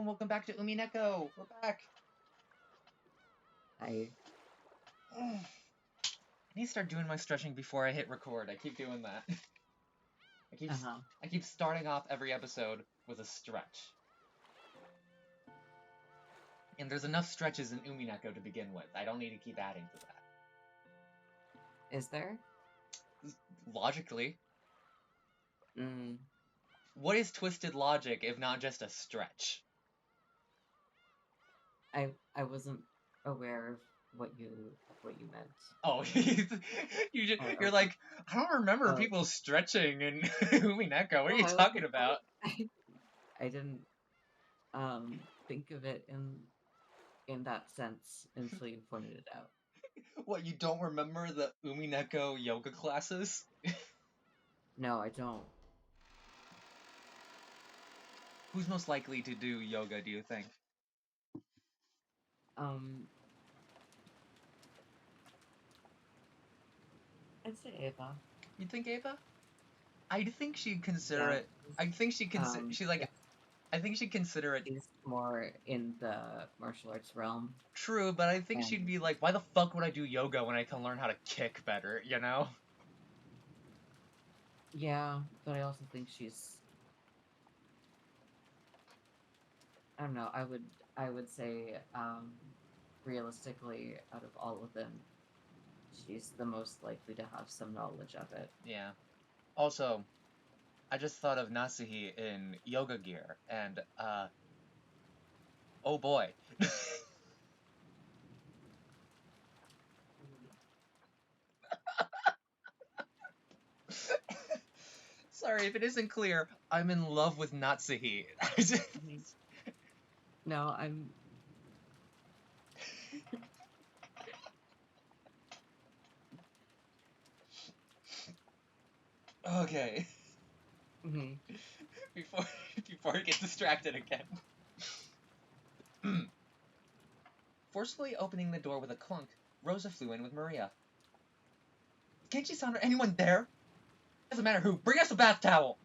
and welcome back to Umineko. We're back. I I need to start doing my stretching before I hit record. I keep doing that. I keep starting off every episode with a stretch. And there's enough stretches in Umineko to begin with. I don't need to keep adding to that. Is there? Logically. Mm. What is twisted logic if not just a stretch? I wasn't aware of what you meant. Oh, you're like, I don't remember people stretching in Umineko. What are you talking about? I didn't think of it in that sense until you pointed it out. What, you don't remember the Umineko yoga classes? No, I don't. Who's most likely to do yoga, do you think? I'd say Ava. You think Ava? I think she'd consider it. I think she'd consider. I think she'd consider it. She's more in the martial arts realm. True, but I think she'd be like, "Why the fuck would I do yoga when I can learn how to kick better?" You know? Yeah, but I also think she's. I don't know. I would say, realistically, out of all of them, she's the most likely to have some knowledge of it. Yeah. Also, I just thought of Nasuhi in yoga gear, and oh boy. Sorry if it isn't clear. I'm in love with Natsuhi. No, I'm. Okay. Mm-hmm. Before I get distracted again. Forcefully opening the door with a clunk, Rosa flew in with Maria. Can't you sound anyone there? Doesn't matter who. Bring us a bath towel!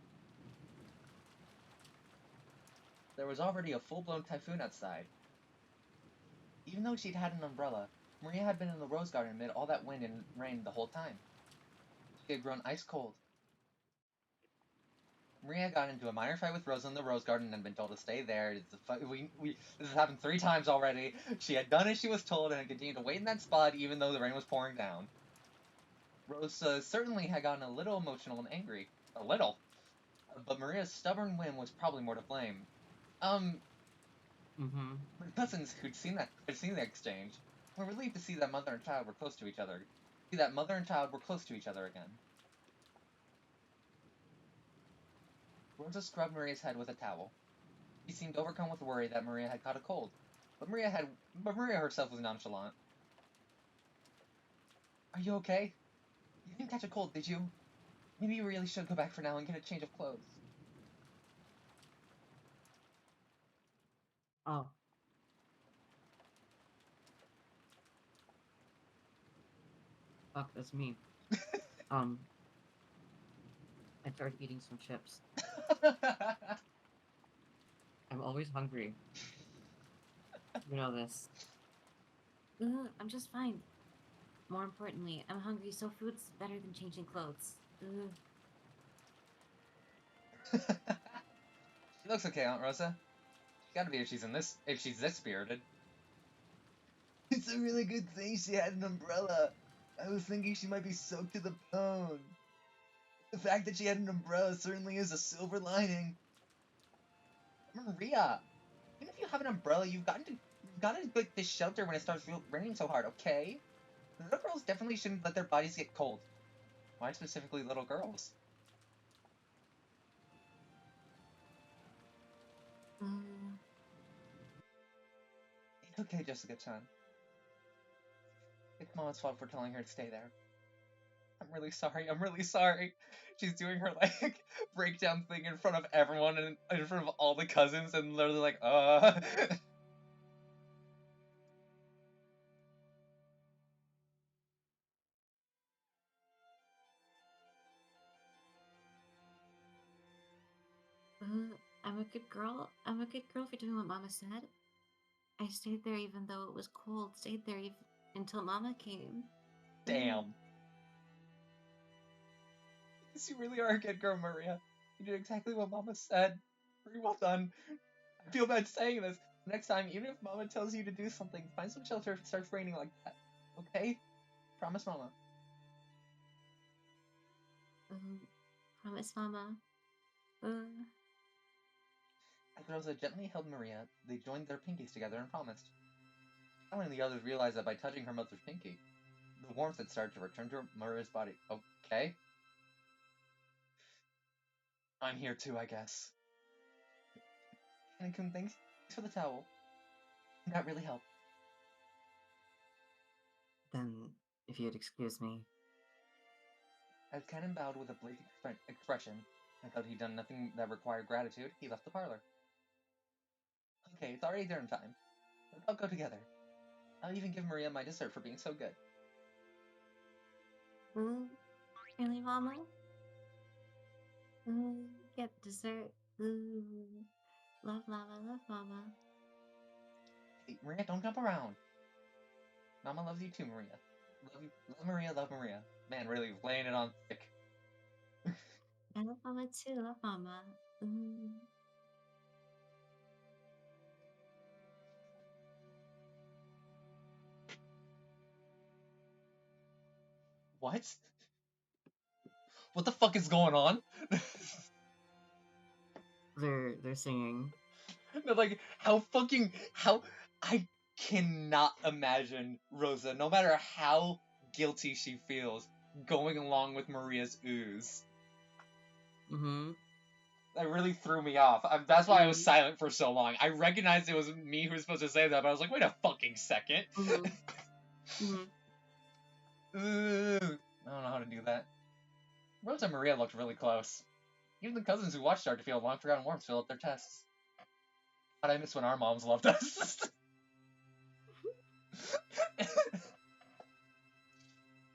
There was already a full-blown typhoon outside. Even though she'd had an umbrella, Maria had been in the rose garden amid all that wind and rain the whole time. She had grown ice cold. Maria got into a minor fight with Rosa in the rose garden and been told to stay there. This has happened 3 times already. She had done as she was told and had continued to wait in that spot even though the rain was pouring down. Rosa certainly had gotten a little emotional and angry. A little. But Maria's stubborn whim was probably more to blame. My cousins who'd seen the exchange were relieved to see that mother and child were close to each other. Again. Rosa scrubbed Maria's head with a towel. She seemed overcome with worry that Maria had caught a cold, but Maria herself was nonchalant. Are you okay? You didn't catch a cold, did you? Maybe you really should go back for now and get a change of clothes. Oh. Fuck, that's me. I started eating some chips. I'm always hungry. You know this. I'm just fine. More importantly, I'm hungry, so food's better than changing clothes. She looks okay, Aunt Rosa. She gotta be if she's this spirited. It's a really good thing she had an umbrella. I was thinking she might be soaked to the bone. The fact that she had an umbrella certainly is a silver lining. Maria, even if you have an umbrella, you've gotten like this shelter when it starts raining so hard, okay? Little girls definitely shouldn't let their bodies get cold. Why specifically little girls? It's okay, Jessica-chan. It's Mama's fault for telling her to stay there. I'm really sorry. She's doing her, like, breakdown thing in front of everyone and in front of all the cousins and literally like, I'm a good girl. I'm a good girl for doing what Mama said. I stayed there even though it was cold. Stayed there even until Mama came. Damn. Yes, you really are a good girl, Maria. You did exactly what Mama said. Very well done. I feel bad saying this. Next time, even if Mama tells you to do something, find some shelter if it starts raining like that. Okay? Promise, Mama. Promise, Mama. As Rosa gently held Maria, they joined their pinkies together and promised. Finally, the others realized that by touching her mother's pinky, the warmth had started to return to Maria's body. Okay? I'm here too, I guess. Canon-kun, thanks for the towel. That really helped. Then, if you'd excuse me. As Canon bowed with a blank expression, and thought he'd done nothing that required gratitude, he left the parlor. Okay, it's already dinner time. Let's all go together. I'll even give Maria my dessert for being so good. Really, Mama? Get dessert. Love Mama, love Mama. Hey, Maria, don't jump around. Mama loves you too, Maria. Love Maria, love Maria. Man, really laying it on thick. I love Mama too, love Mama. What? What the fuck is going on? They're singing. No, like, how, I cannot imagine Rosa, no matter how guilty she feels, going along with Maria's ooze. Mm-hmm. That really threw me off. That's why I was silent for so long. I recognized it was me who was supposed to say that, but I was like, wait a fucking second. I don't know how to do that. Rosa and Maria looked really close. Even the cousins who watched started to feel long-forgotten warmth fill up their chests. God, I miss when our moms loved us.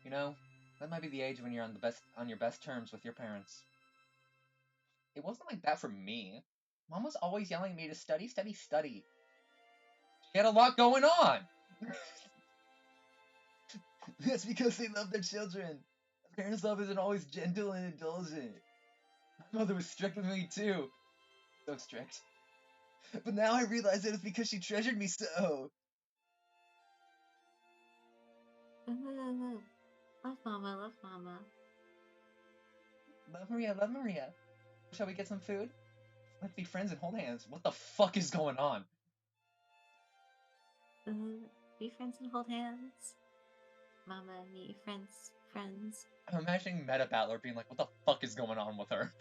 You know, that might be the age when you're on your best terms with your parents. It wasn't like that for me. Mom was always yelling at me to study, study, study. She had a lot going on. That's because they love their children. Parents' love isn't always gentle and indulgent. My mother was strict with me too. So strict. But now I realize it was because she treasured me so. Love Mama, love Mama. Love Maria, love Maria. Shall we get some food? Let's be friends and hold hands. What the fuck is going on? Be friends and hold hands. Mama and me, friends. I'm imagining Meta Battler being like, what the fuck is going on with her?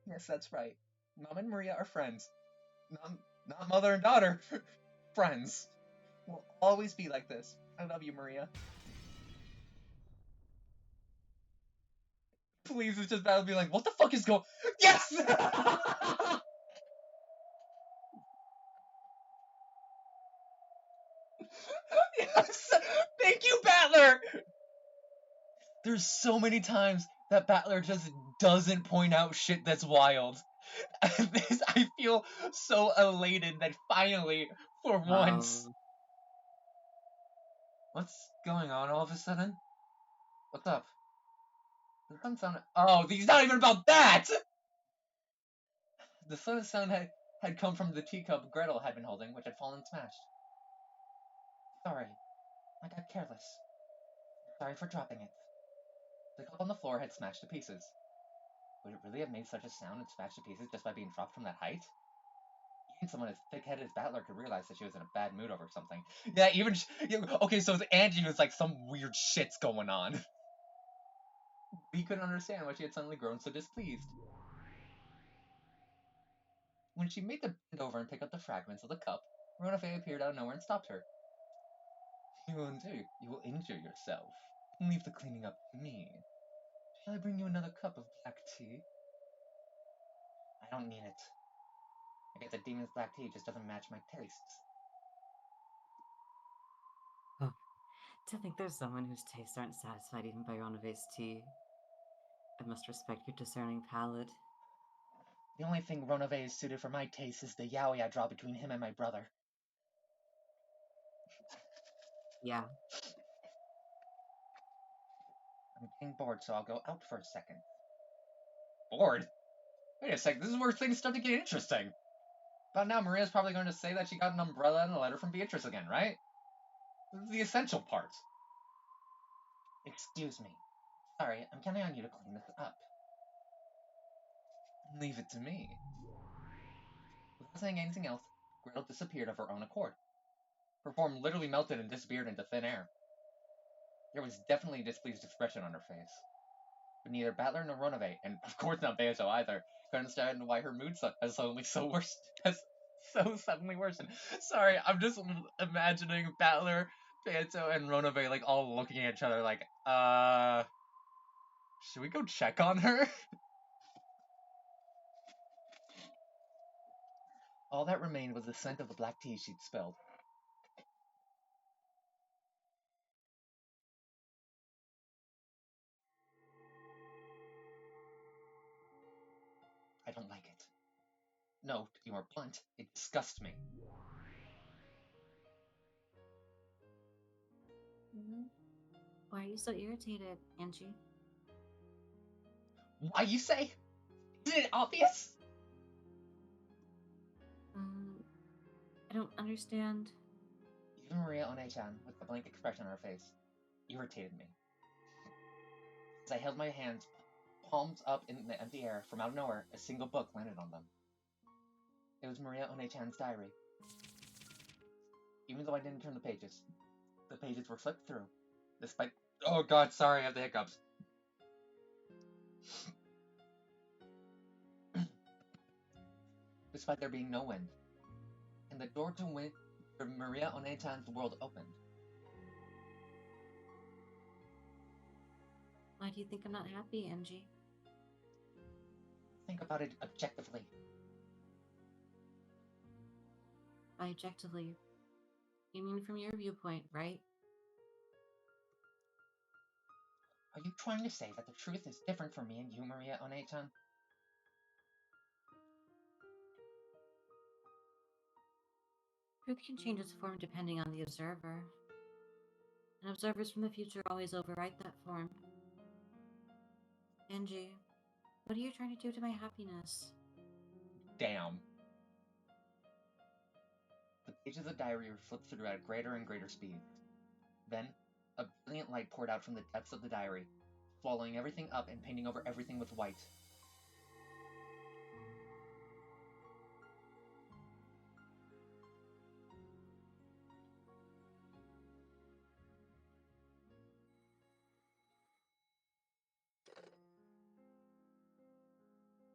Yes, that's right. Mom and Maria are friends. Not mother and daughter. Friends. We'll always be like this. I love you, Maria. Please, it's just Battle being like, what the fuck is going... Yes! Yes! Thank you, Battler! There's so many times that Battler just doesn't point out shit that's wild. And this, I feel so elated that finally, for once... What's going on all of a sudden? What's up? The sun sound... Oh, he's not even about that! The sun sound had come from the teacup Gretel had been holding, which had fallen and smashed. Sorry, I got careless. Sorry for dropping it. The cup on the floor had smashed to pieces. Would it really have made such a sound and smashed to pieces just by being dropped from that height? Even someone as thick-headed as Battler could realize that she was in a bad mood over something. Yeah, even... Okay, so it's Angie who's like, some weird shit's going on. He couldn't understand why she had suddenly grown so displeased. When she made the bend over and pick up the fragments of the cup, Ronafe appeared out of nowhere and stopped her. You will injure yourself. Leave the cleaning up to me. Shall I bring you another cup of black tea? I don't need it. I guess the demon's black tea just doesn't match my tastes. Oh, to think there's someone whose tastes aren't satisfied even by Ronavay's tea. I must respect your discerning palate. The only thing Ronove is suited for my taste is the yaoi I draw between him and my brother. Yeah. I'm getting bored, so I'll go out for a second. Bored? Wait a sec, this is where things start to get interesting. But now Maria's probably going to say that she got an umbrella and a letter from Beatrice again, right? This is the essential part. Excuse me. Sorry, I'm counting on you to clean this up. Leave it to me. Without saying anything else, Gretel disappeared of her own accord. Her form literally melted and disappeared into thin air. There was definitely a displeased expression on her face. But neither Battler nor Ronove, and of course not Beato either, could understand why her mood has so suddenly worsened. Sorry, I'm just imagining Battler, Beato, and Ronove like all looking at each other like, should we go check on her? All that remained was the scent of the black tea she'd spilled. I don't like it. No, to be more blunt, it disgusts me. Why are you so irritated, Angie? Why, you say? Isn't it obvious? I don't understand. Even Maria One-chan, with the blank expression on her face, irritated me. As I held my hands, palms up in the empty air, from out of nowhere, a single book landed on them. It was Maria One-chan's diary. Even though I didn't turn the pages were flipped through, despite— oh god, sorry, I have the hiccups. Despite there being no wind, and the door to Maria One-chan's world opened. Why do you think I'm not happy, Angie? Think about it objectively. By objectively, you mean from your viewpoint, right? Are you trying to say that the truth is different for me and you, Maria One-chan? Truth can change its form depending on the observer. And observers from the future always overwrite that form. Angie, what are you trying to do to my happiness? Damn. The pages of the diary were flipped through at a greater and greater speed. Then, a brilliant light poured out from the depths of the diary, swallowing everything up and painting over everything with white.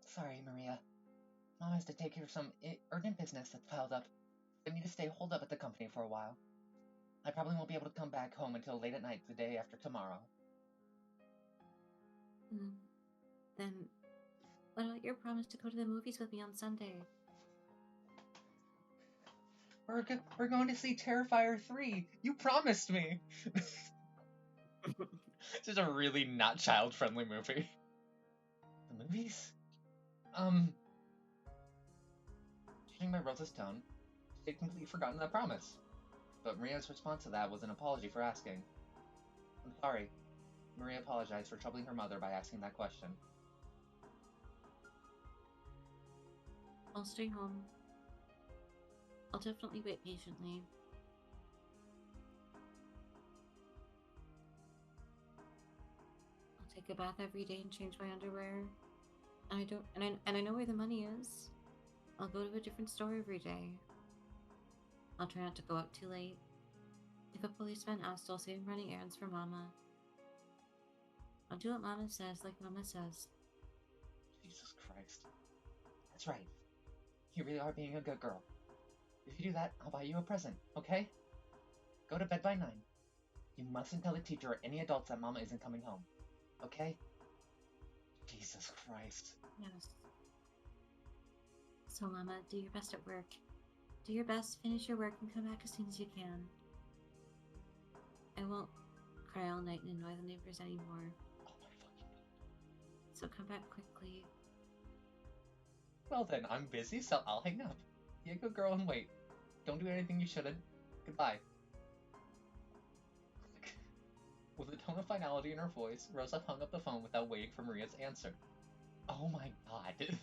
Sorry, Maria. Mom has to take care of some urgent business that's piled up. I need to stay holed up at the company for a while. I probably won't be able to come back home until late at night the day after tomorrow. Then, what about your promise to go to the movies with me on Sunday? We're going to see Terrifier 3. You promised me. It's just a really not child-friendly movie. The movies? Judging by Rosa's tone, she had completely forgotten that promise. But Maria's response to that was an apology for asking. I'm sorry. Maria apologized for troubling her mother by asking that question. I'll stay home. I'll definitely wait patiently. I'll take a bath every day and change my underwear. And I know where the money is. I'll go to a different store every day. I'll try not to go out too late. If a policeman asks, I'll say I'm running errands for Mama. I'll do what Mama says, like Mama says. Jesus Christ. That's right. You really are being a good girl. If you do that, I'll buy you a present, okay? Go to bed by 9. You mustn't tell the teacher or any adults that Mama isn't coming home, okay? Jesus Christ. Yes. So, Mama, do your best at work. Do your best, finish your work, and come back as soon as you can. I won't cry all night and annoy the neighbors anymore. Oh my fucking God. So come back quickly. Well then, I'm busy, so I'll hang up. Be a good girl and wait. Don't do anything you shouldn't. Goodbye. With a tone of finality in her voice, Rosa hung up the phone without waiting for Maria's answer. Oh my god.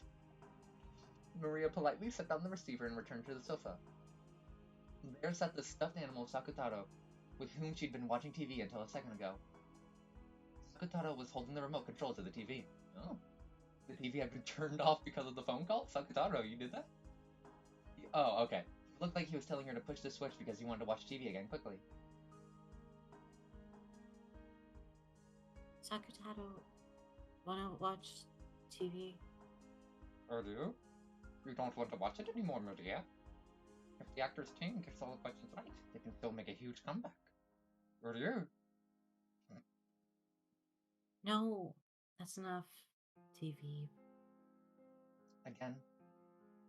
Maria politely set down the receiver and returned to the sofa. There sat the stuffed animal Sakutaro, with whom she'd been watching TV until a second ago. Sakutaro was holding the remote control to the TV. Oh. The TV had been turned off because of the phone call? Sakutaro, you did that? Oh, okay. It looked like he was telling her to push the switch because he wanted to watch TV again quickly. Sakutaro, wanna watch TV? Or do you? You don't want to watch it anymore, Maria. If the actor's team gets all the questions right, they can still make a huge comeback. Or do you? No, that's enough. TV. Again,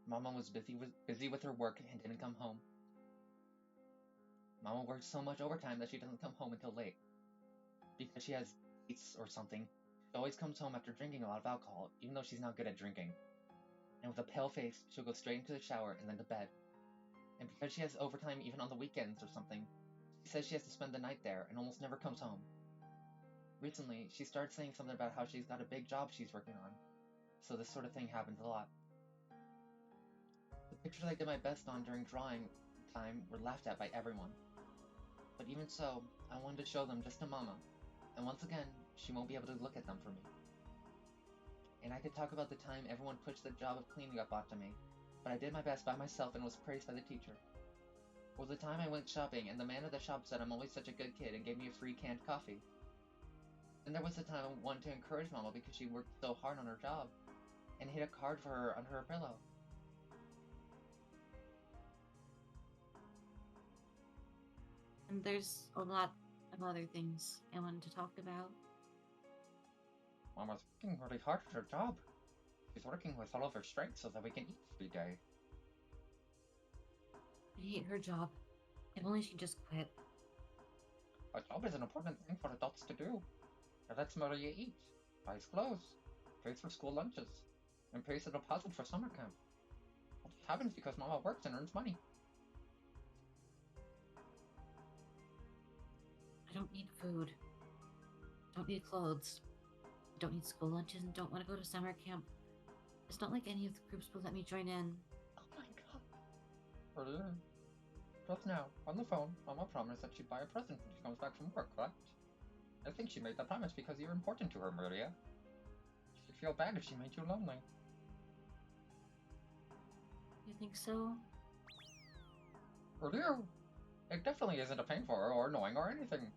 Mama was busy with her work and didn't come home. Mama works so much overtime that she doesn't come home until late. Because she has dates or something, she always comes home after drinking a lot of alcohol, even though she's not good at drinking. And with a pale face, she'll go straight into the shower and then to bed. And because she has overtime even on the weekends or something, she says she has to spend the night there and almost never comes home. Recently, she started saying something about how she's got a big job she's working on, so this sort of thing happens a lot. The pictures I did my best on during drawing time were laughed at by everyone. But even so, I wanted to show them just to Mama, and once again, she won't be able to look at them for me. And I could talk about the time everyone pushed the job of cleaning up onto me, but I did my best by myself and was praised by the teacher. Or the time I went shopping and the man at the shop said I'm always such a good kid and gave me a free canned coffee. Then there was the time I wanted to encourage Mama because she worked so hard on her job, and hid a card for her under her pillow. And there's a lot of other things I wanted to talk about. Mama's working really hard at her job. She's working with all of her strength so that we can eat every day. I hate her job. If only she just quit. A job is an important thing for adults to do. It lets Maria eat, buys clothes, pays for school lunches, and pays a deposit for summer camp. All this happens because Mama works and earns money. I don't need food. Don't need clothes. Don't need school lunches and don't want to go to summer camp. It's not like any of the groups will let me join in. Oh my god. Earlier, just now, on the phone, Mama promised that she'd buy a present when she comes back from work, correct? I think she made that promise because you're important to her, Maria. She'd feel bad if she made you lonely. You think so? Earlier, it definitely isn't a pain for her or annoying or anything.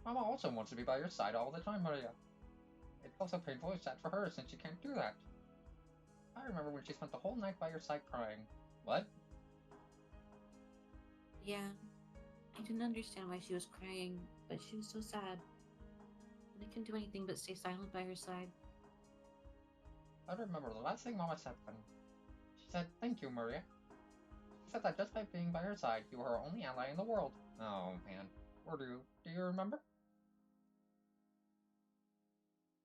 Mama also wants to be by your side all the time, Maria. It's also painful and sad for her since she can't do that. I remember when she spent the whole night by your side crying. What? Yeah. I didn't understand why she was crying, but she was so sad. And I couldn't do anything but stay silent by her side. I remember the last thing Mama said then. She said, "Thank you, Maria." She said that just by being by her side, you were her only ally in the world. Oh, man. Or do you remember?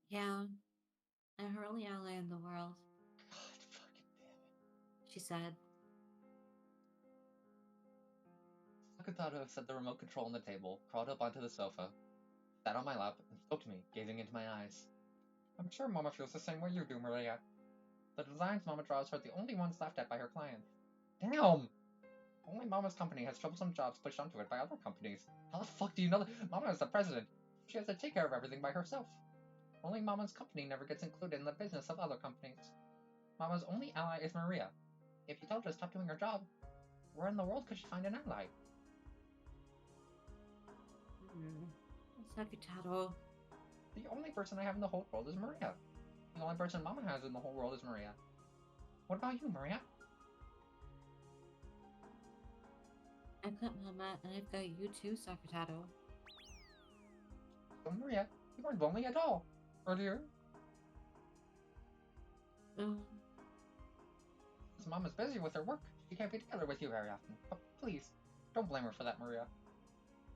Yeah. I'm her only ally in the world, God fucking damn it. she said. Sakutaro set the remote control on the table, crawled up onto the sofa, sat on my lap, and spoke to me, gazing into my eyes. I'm sure Mama feels the same way you do, Maria. The designs Mama draws are the only ones laughed at by her clients. Damn! Only Mama's company has troublesome jobs pushed onto it by other companies. How the fuck do you know that? Mama is the president. She has to take care of everything by herself. Only Mama's company never gets included in the business of other companies. Mama's only ally is Maria. If you told her to stop doing her job, where in the world could she find an ally? Sakutaro. The only person I have in the whole world is Maria. The only person Mama has in the whole world is Maria. What about you, Maria? I've got Mama and I've got you too, Sakutaro. So, Maria, you aren't lonely at all. Or do you? Since Mama's busy with her work, she can't be together with you very often. But please, don't blame her for that, Maria.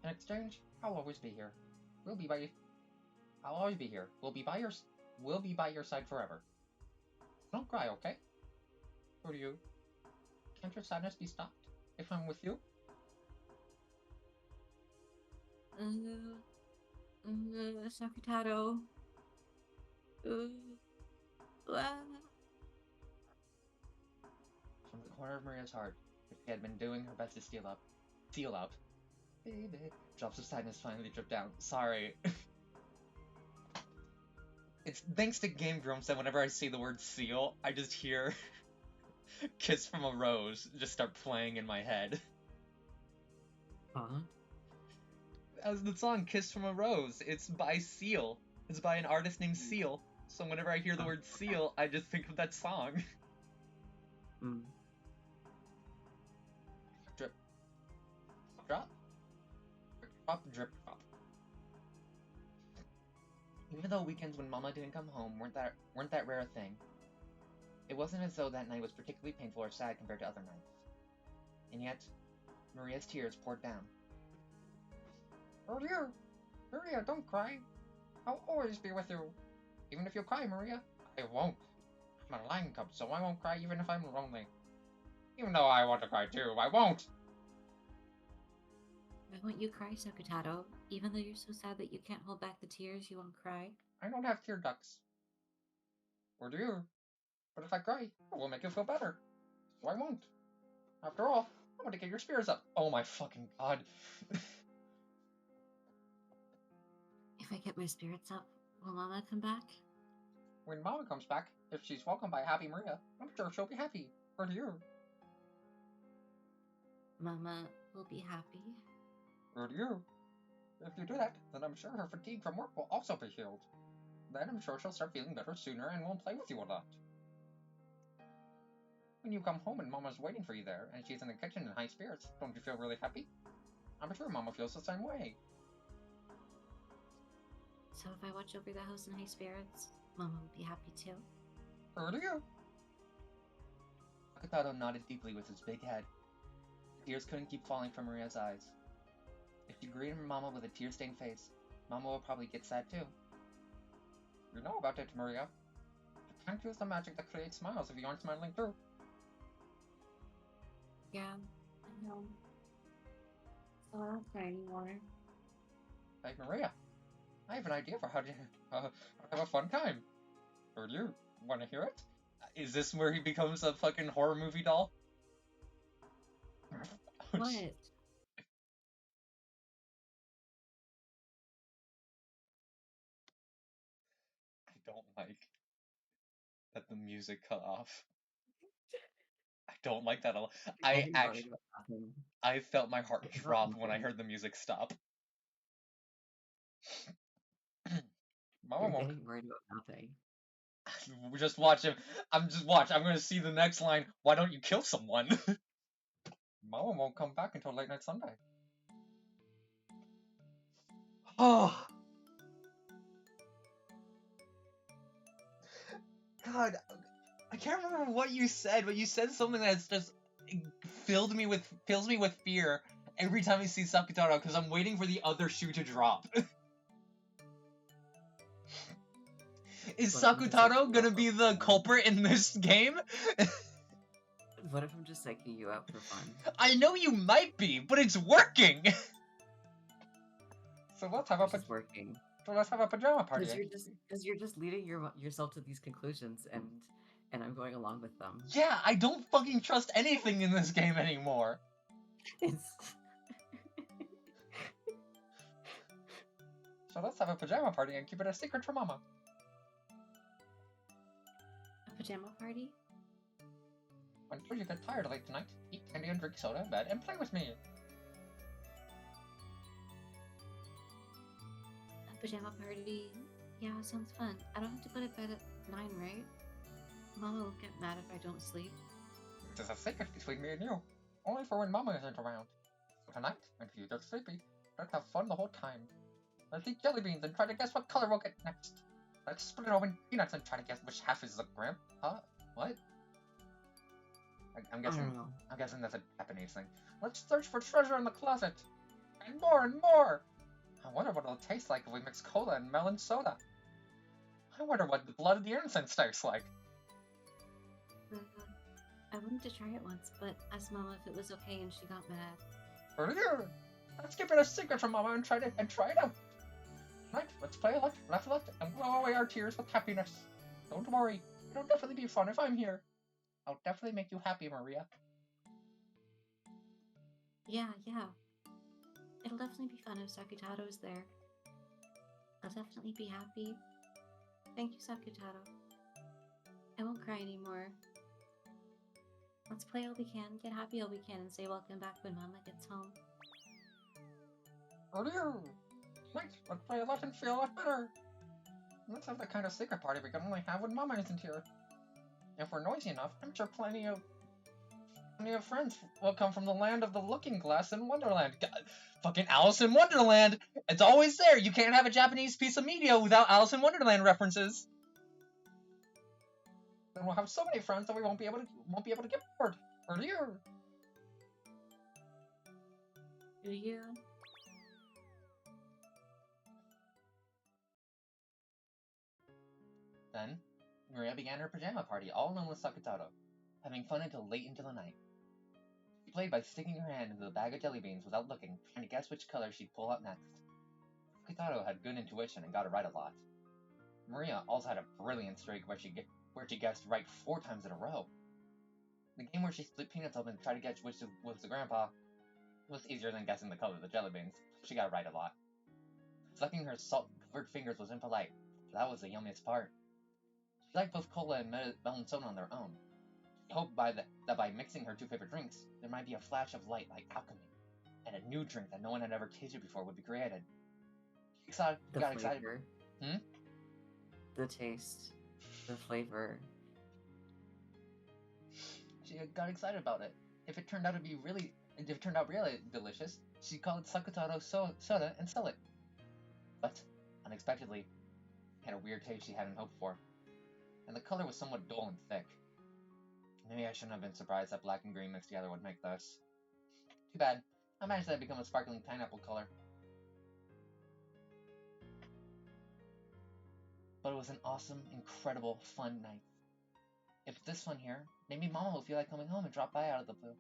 In exchange, I'll always be here. I'll always be here. We'll be by your side forever. Don't cry, okay? Ryu, can't your sadness be stopped if I'm with you? Sakutaro. From the corner of Maria's heart, which she had been doing her best to seal up, baby, drops of sadness finally drip down. Sorry. It's thanks to Game Grumps that whenever I see the word seal, I just hear Kiss from a Rose just start playing in my head. Huh? As the song Kiss from a Rose, it's by Seal. It's by an artist named Seal. So whenever I hear the word seal, I just think of that song. Mm. Drip. Drop. Drop, drip, drop. Even though weekends when Mama didn't come home weren't that rare a thing, it wasn't as though that night was particularly painful or sad compared to other nights. And yet, Maria's tears poured down. Oh dear! Maria, don't cry. I'll always be with you. Even if you cry, Maria, I won't. I'm a lion cub, so I won't cry even if I'm lonely. Even though I want to cry too, I won't! Why won't you cry, Sakutaro? Even though you're so sad that you can't hold back the tears, you won't cry? I don't have tear ducts. Or do you? But if I cry, it will make you feel better. So I won't. After all, I want to get your spirits up. Oh my fucking god. If I get my spirits up, will Mama come back? When Mama comes back, if she's welcomed by happy Maria, I'm sure she'll be happy. Or do you? Mama will be happy. Or do you? If you do that, then I'm sure her fatigue from work will also be healed. Then I'm sure she'll start feeling better sooner and won't play with you a lot. When you come home and Mama's waiting for you there, and she's in the kitchen in high spirits, don't you feel really happy? I'm sure Mama feels the same way. So if I watch over the house in high spirits, Mama will be happy too? Or do you? Akutaro nodded deeply with his big head. Tears couldn't keep falling from Maria's eyes. If you greeted Mama with a tear-stained face, Mama will probably get sad too. You know about it, Maria. You can't use the magic that creates smiles if you aren't smiling too. Yeah, I know. So I don't cry anymore. Hey, Maria, I have an idea for how to have a fun time. Or do you want to hear it? Is this where he becomes a fucking horror movie doll? What? I don't like that the music cut off. I don't like that a lot. I felt my heart drop when I heard the music stop. Mama You're won't. getting worried about nothing. Just watch him. I'm gonna see the next line. Why don't you kill someone? Mama won't come back until late night Sunday. Oh. God, I can't remember what you said, but you said something that's just fills me with fear every time I see Sakutaro because I'm waiting for the other shoe to drop. Is Sakutaro gonna be the culprit in this game? What if I'm just psyching you out for fun? I know you might be, but it's working! So let's have It's working. So let's have a pajama party. Because you're just leading yourself to these conclusions, and I'm going along with them. Yeah, I don't fucking trust anything in this game anymore. So let's have a pajama party and keep it a secret from Mama. A pajama party? Until you get tired late tonight, eat candy and drink soda in bed and play with me. A pajama party? Yeah, sounds fun. I don't have to go to bed at 9, right? Mama will get mad if I don't sleep. This is a secret between me and you. Only for when Mama isn't around. So tonight, until you get sleepy, let's have fun the whole time. Let's eat jelly beans and try to guess what color we'll get next. Let's split open peanuts and try to guess which half is the gram. What? I'm guessing that's a Japanese thing. Let's search for treasure in the closet. And more and more. I wonder what it'll taste like if we mix cola and melon soda. I wonder what the blood of the innocents tastes like. I wanted to try it once, but asked Mama if it was okay and she got mad. Earlier! Let's keep it a secret from Mama and try it out. Right, let's play elect, and blow away our tears with happiness. Don't worry, it'll definitely be fun if I'm here. I'll definitely make you happy, Maria. Yeah. It'll definitely be fun if Sakutaro's there. I'll definitely be happy. Thank you, Sakutaro. I won't cry anymore. Let's play all we can, get happy all we can, and say welcome back when Mama gets home. Earlier! Right, let's play elect and feel a lot better. Let's have the kind of secret party we can only have when Mama isn't here. If we're noisy enough, I'm sure plenty of friends will come from the land of the looking glass in Wonderland. God, fucking Alice in Wonderland! It's always there! You can't have a Japanese piece of media without Alice in Wonderland references! Then we'll have so many friends that we won't be able to get bored. Earlier! Do you? Then, Maria began her pajama party all alone with Sakutaro, having fun until late into the night. She played by sticking her hand into the bag of jelly beans without looking, trying to guess which color she'd pull out next. Sakutaro had good intuition and got it right a lot. Maria also had a brilliant streak where she guessed right 4 times in a row. The game where she split peanuts open to try to guess which was the grandpa was easier than guessing the color of the jelly beans. She got it right a lot. Sucking her salt-covered fingers was impolite, but that was the yummiest part. She liked both cola and melon soda on their own. She hoped that by mixing her 2 favorite drinks, there might be a flash of light like alchemy, and a new drink that no one had ever tasted before would be created. She got excited. The taste. The flavor. She got excited about it. If it turned out really delicious, she'd call it Sakutaro soda and sell it. But, unexpectedly, it had a weird taste she hadn't hoped for. And the color was somewhat dull and thick. Maybe I shouldn't have been surprised that black and green mixed together would make this. Too bad. I managed to become a sparkling pineapple color. But it was an awesome, incredible, fun night. If it's this fun here, maybe Mama will feel like coming home and drop by out of the blue.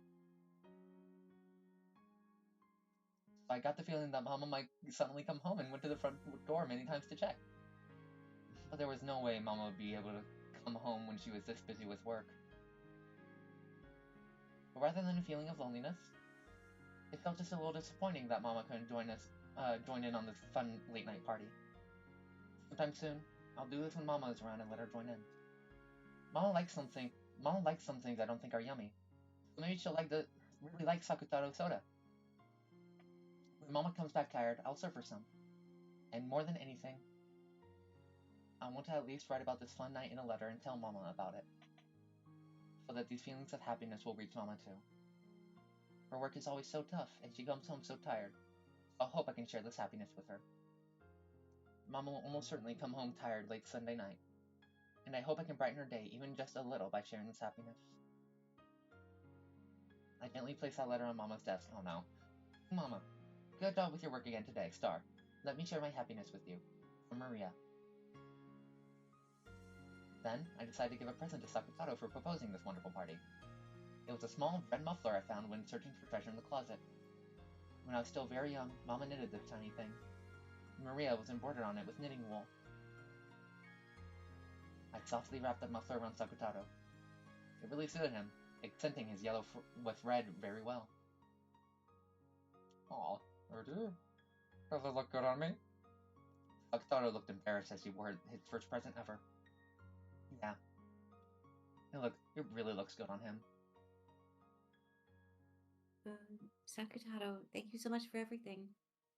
I got the feeling that Mama might suddenly come home and went to the front door many times to check. But there was no way Mama would be able to come home when she was this busy with work. But rather than a feeling of loneliness, it felt just a little disappointing that Mama couldn't join in on this fun late night party. Sometime soon, I'll do this when Mama is around and let her join in. Mama likes some things I don't think are yummy. So maybe she'll really like Sakutaro soda. When Mama comes back tired, I'll serve her some. And more than anything, I want to at least write about this fun night in a letter and tell Mama about it. So that these feelings of happiness will reach Mama too. Her work is always so tough, and she comes home so tired. I hope I can share this happiness with her. Mama will almost certainly come home tired late Sunday night. And I hope I can brighten her day even just a little by sharing this happiness. I gently place that letter on Mama's desk. Oh no. Mama, good job with your work again today, Star. Let me share my happiness with you. From Maria. Then, I decided to give a present to Sakutaro for proposing this wonderful party. It was a small red muffler I found when searching for treasure in the closet. When I was still very young, Mama knitted this tiny thing. Maria was embroidered on it with knitting wool. I softly wrapped the muffler around Sakutaro. It really suited him, accenting his yellow with red very well. Aw, oh dear. Does it look good on me? Sakutaro looked embarrassed as he wore his first present ever. Yeah. It really looks good on him. Sakutaro, thank you so much for everything.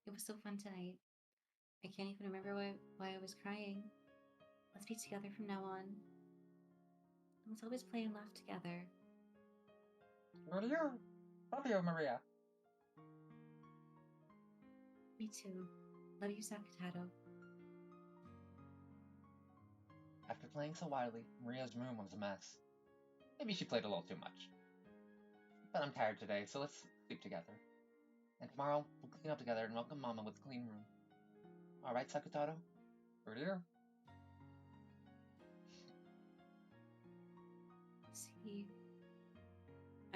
It was so fun tonight. I can't even remember why I was crying. Let's be together from now on. Let's always play and laugh together. Love you, Maria. Me too. Love you, Sakutaro. After playing so wildly, Maria's room was a mess. Maybe she played a little too much. But I'm tired today, so let's sleep together. And tomorrow, we'll clean up together and welcome Mama with a clean room. Alright, Sakutaro? Dear? See,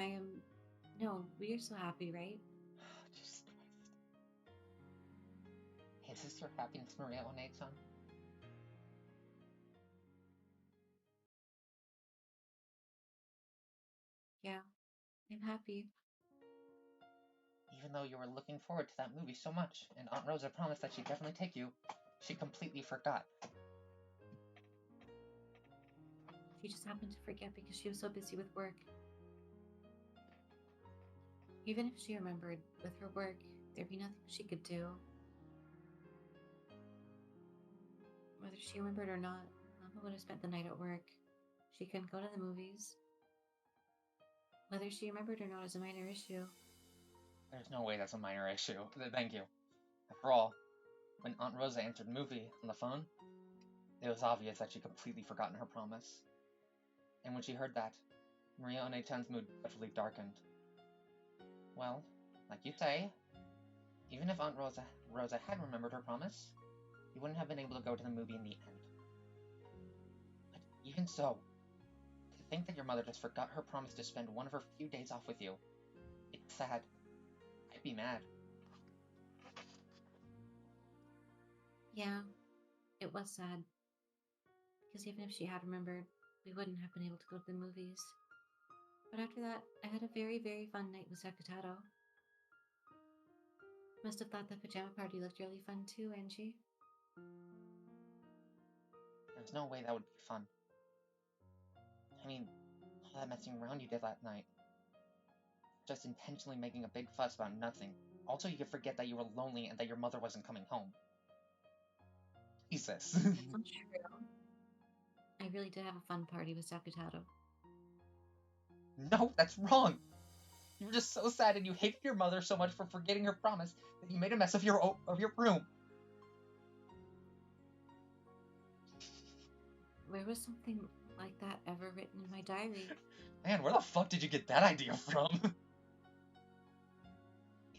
I am. No, we are so happy, right? Jesus Christ. Is this your happiness, Maria One-san? Yeah, I'm happy. Even though you were looking forward to that movie so much, and Aunt Rosa promised that she'd definitely take you, she completely forgot. She just happened to forget because she was so busy with work. Even if she remembered with her work, there'd be nothing she could do. Whether she remembered or not, Mama would have spent the night at work. She couldn't go to the movies. Whether she remembered or not is a minor issue. There's no way that's a minor issue. Thank you. After all, when Aunt Rosa answered movie on the phone, it was obvious that she'd completely forgotten her promise. And when she heard that, Maria One-chan's mood gradually darkened. Well, like you say, even if Aunt Rosa had remembered her promise, you wouldn't have been able to go to the movie in the end. But even so, to think that your mother just forgot her promise to spend one of her few days off with you, it's sad. I'd be mad. Yeah, it was sad. Because even if she had remembered, we wouldn't have been able to go to the movies. But after that, I had a very, very fun night with Sakatato. Must have thought the pajama party looked really fun too, Angie. There's no way that would be fun. I mean, all that messing around you did that night. Just intentionally making a big fuss about nothing. Also, you could forget that you were lonely and that your mother wasn't coming home. Jesus. That's not true. I really did have a fun party with Sakatato. No, that's wrong! You were just so sad and you hated your mother so much for forgetting her promise that you made a mess of your room. Where was something like that ever written in my diary? Man, where the fuck did you get that idea from?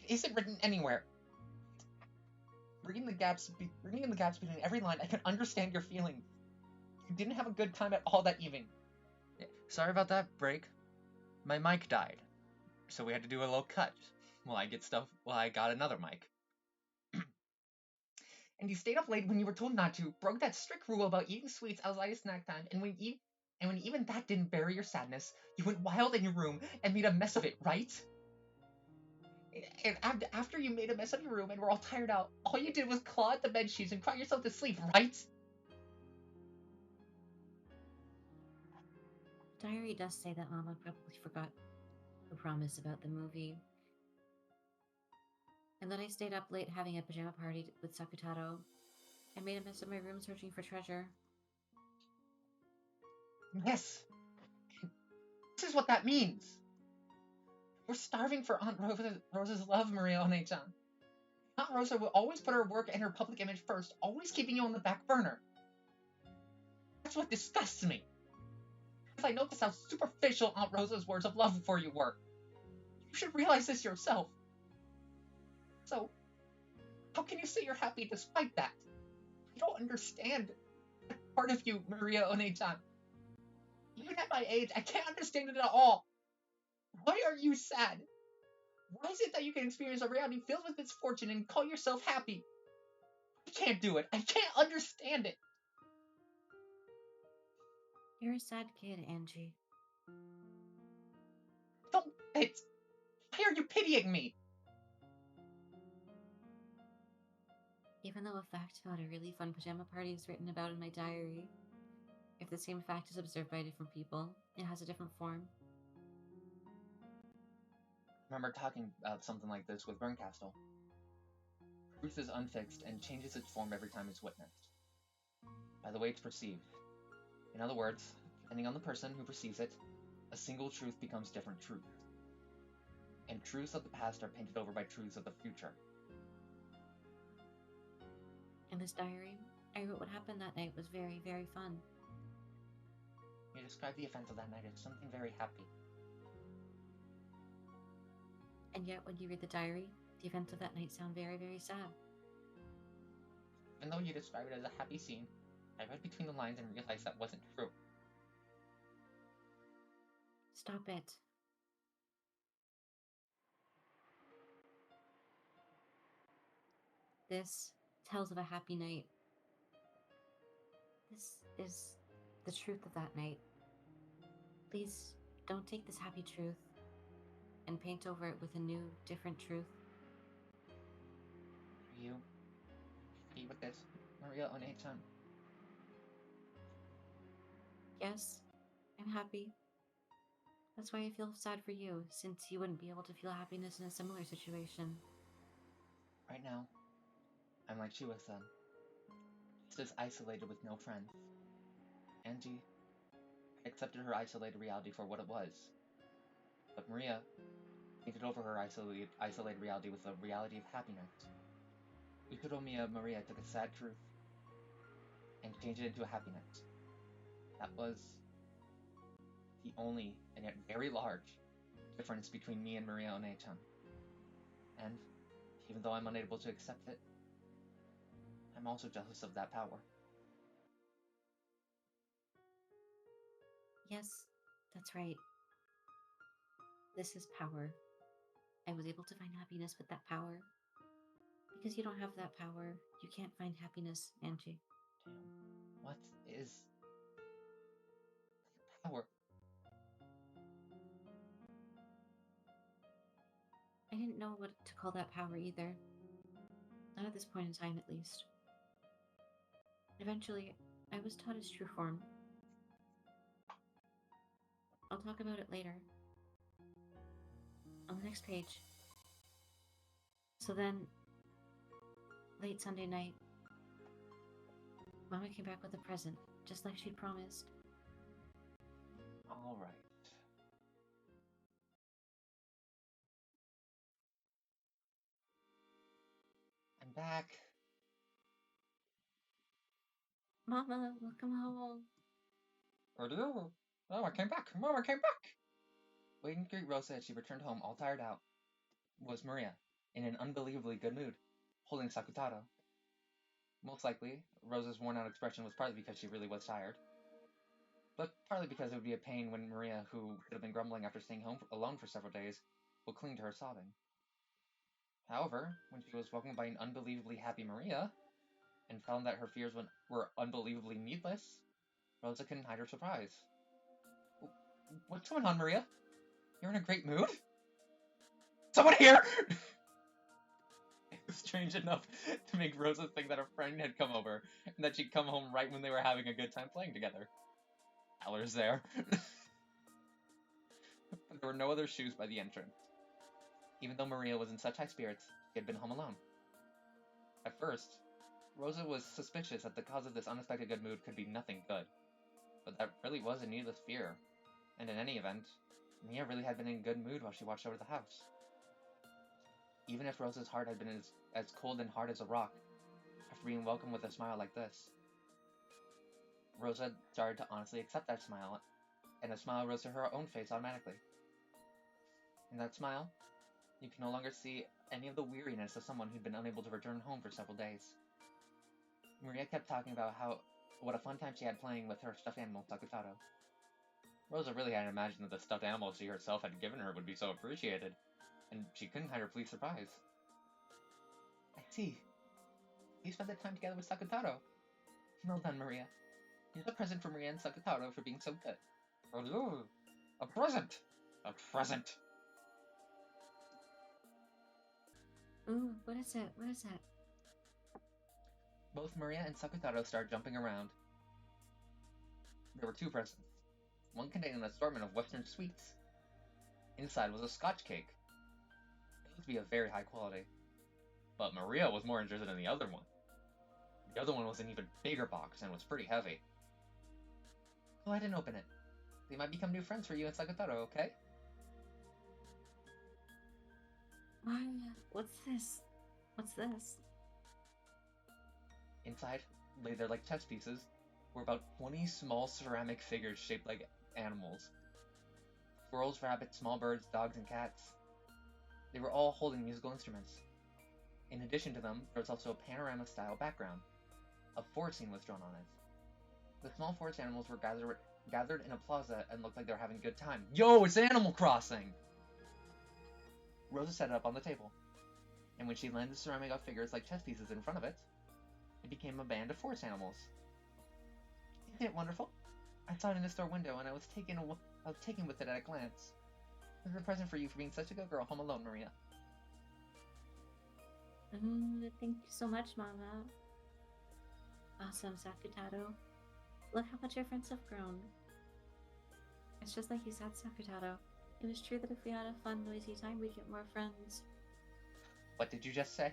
It isn't written anywhere. Bringing in the gaps between every line, I can understand your feelings. You didn't have a good time at all that evening. Yeah, sorry about that, break. My mic died, so we had to do a little cut while I got another mic. And you stayed up late when you were told not to, broke that strict rule about eating sweets outside of snack time, and when even that didn't bury your sadness, you went wild in your room and made a mess of it, right? And after you made a mess of your room and were all tired out, all you did was claw at the bed sheets and cry yourself to sleep, right? The diary does say that Mama probably forgot her promise about the movie. And then I stayed up late having a pajama party with Sakatato. I made a mess of my room searching for treasure. Yes. This is what that means. We're starving for Aunt Rosa's love, Maria One-chan. Aunt Rosa will always put her work and her public image first, always keeping you on the back burner. That's what disgusts me. Because I know this how superficial Aunt Rosa's words of love for you were. You should realize this yourself. So, how can you say you're happy despite that? I don't understand that part of you, Maria One-chan. Even at my age, I can't understand it at all. Why are you sad? Why is it that you can experience a reality filled with misfortune and call yourself happy? I can't do it. I can't understand it. You're a sad kid, Angie. Don't it. Why are you pitying me? Even though a fact about a really fun pajama party is written about in my diary, if the same fact is observed by different people, it has a different form. I remember talking about something like this with Burncastle. Truth is unfixed and changes its form every time it's witnessed, by the way it's perceived. In other words, depending on the person who perceives it, a single truth becomes different truths. And truths of the past are painted over by truths of the future. In this diary, I wrote what happened that night was very, very fun. You describe the events of that night as something very happy. And yet, when you read the diary, the events of that night sound very, very sad. Even though you describe it as a happy scene, I read between the lines and realized that wasn't true. Stop it. This tells of a happy night. This is the truth of that night. Please don't take this happy truth and paint over it with a new, different truth. Are you happy with this, Maria One-chan? Yes, I'm happy. That's why I feel sad for you, since you wouldn't be able to feel happiness in a similar situation. Right now, I'm like Chiwa-san, just as isolated with no friends. Angie accepted her isolated reality for what it was, but Maria painted over her isolated reality with a reality of happiness. Uchiromiya Maria took a sad truth and changed it into a happiness. That was the only, and yet very large, difference between me and Maria One-chan. And, even though I'm unable to accept it, I'm also jealous of that power. Yes, that's right. This is power. I was able to find happiness with that power. Because you don't have that power, you can't find happiness, Angie. Damn, what is power? I didn't know what to call that power either. Not at this point in time, at least. Eventually, I was taught its true form. I'll talk about it later. On the next page. So then, late Sunday night, Mama came back with a present, just like she'd promised. Alright. I'm back. Mama, welcome home. Oh, I came back! Mom, I came back! Waiting to greet Rosa as she returned home all tired out was Maria, in an unbelievably good mood, holding Sakutaro. Most likely, Rosa's worn-out expression was partly because she really was tired, but partly because it would be a pain when Maria, who should have been grumbling after staying home alone for several days, would cling to her sobbing. However, when she was welcomed by an unbelievably happy Maria, and found that her fears were unbelievably needless, Rosa couldn't hide her surprise. What's going on, Maria? You're in a great mood? Someone here! It was strange enough to make Rosa think that a friend had come over, and that she'd come home right when they were having a good time playing together. Aller's there. But there were no other shoes by the entrance. Even though Maria was in such high spirits, she had been home alone. At first, Rosa was suspicious that the cause of this unexpected good mood could be nothing good, but that really was a needless fear, and in any event, Mia really had been in a good mood while she watched over the house. Even if Rosa's heart had been as cold and hard as a rock, after being welcomed with a smile like this, Rosa started to honestly accept that smile, and a smile rose to her own face automatically. In that smile, you can no longer see any of the weariness of someone who'd been unable to return home for several days. Maria kept talking about what a fun time she had playing with her stuffed animal, Sakutaro. Rosa really hadn't imagined that the stuffed animal she herself had given her would be so appreciated, and she couldn't hide her pleased surprise. I see. You spent the time together with Sakutaro. Well done, Maria. Here's a present for Maria and Sakutaro for being so good. Oh, a present! A present! Ooh, what is it? What is it? Both Maria and Sakutaro started jumping around. There were two presents. One contained an assortment of Western sweets. Inside was a Scotch cake. It looked to be of very high quality. But Maria was more interested in the other one. The other one was an even bigger box and was pretty heavy. Go ahead and open it. They might become new friends for you and Sakutaro, okay? What's this? What's this? Inside, laid there like chess pieces, were about 20 small ceramic figures shaped like animals. Squirrels, rabbits, small birds, dogs, and cats. They were all holding musical instruments. In addition to them, there was also a panorama-style background. A forest scene was drawn on it. The small forest animals were gathered in a plaza and looked like they were having a good time. Yo, it's Animal Crossing! Rosa set it up on the table. And when she landed ceramic of figures like chess pieces in front of it, it became a band of forest animals. Isn't it wonderful? I saw it in the store window, and I was taken with it at a glance. This is a present for you for being such a good girl home alone, Maria. Thank you so much, Mama. Awesome, Sakutato. Look how much our friends have grown. It's just like you said, Sakutato. It was true that if we had a fun, noisy time, we'd get more friends. What did you just say?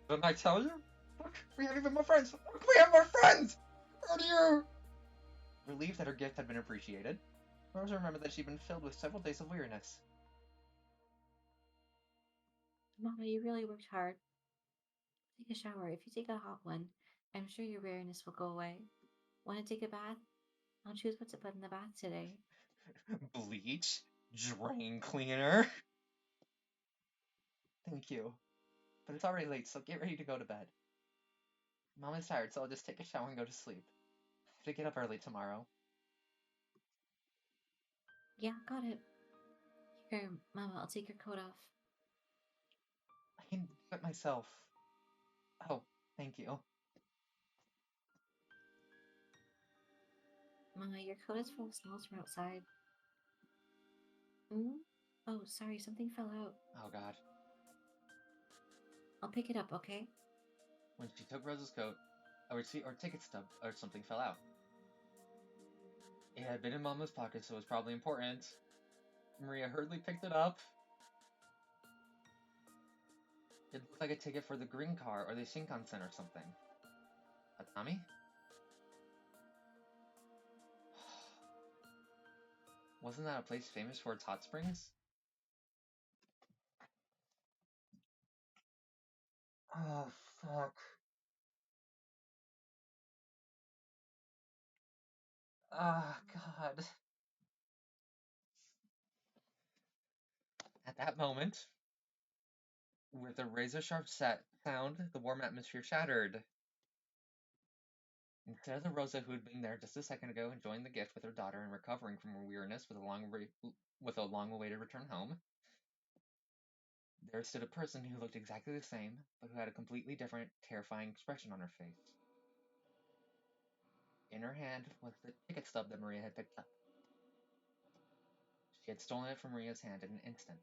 Didn't I tell you? Look, we have even more friends! Look, we have more friends! How do you? Relieved that her gift had been appreciated, Rosa remembered that she'd been filled with several days of weariness. Mama, you really worked hard. Take a shower. If you take a hot one, I'm sure your weariness will go away. Want to take a bath? I'll choose what to put in the bath today. Bleach? Drain cleaner? Thank you. But it's already late, so get ready to go to bed. Mama's tired, so I'll just take a shower and go to sleep. I have to get up early tomorrow. Yeah, got it. Here, Mama, I'll take your coat off. I can do it myself. Oh, thank you. Mama, your coat is full of smells from outside. Oh, sorry, something fell out. Oh god. I'll pick it up, okay? When she took Rose's coat, a receipt or ticket stub or something fell out. It had been in Mama's pocket, so it was probably important. Maria hurriedly picked it up. It looked like a ticket for the green car or the Shinkansen or something. Atami? Wasn't that a place famous for its hot springs? Oh, fuck. Ah, God. At that moment, with a razor-sharp sound, the warm atmosphere shattered. Instead of the Rosa who had been there just a second ago enjoying the gift with her daughter and recovering from her weariness with a long-awaited return home, there stood a person who looked exactly the same, but who had a completely different, terrifying expression on her face. In her hand was the ticket stub that Maria had picked up. She had stolen it from Maria's hand in an instant,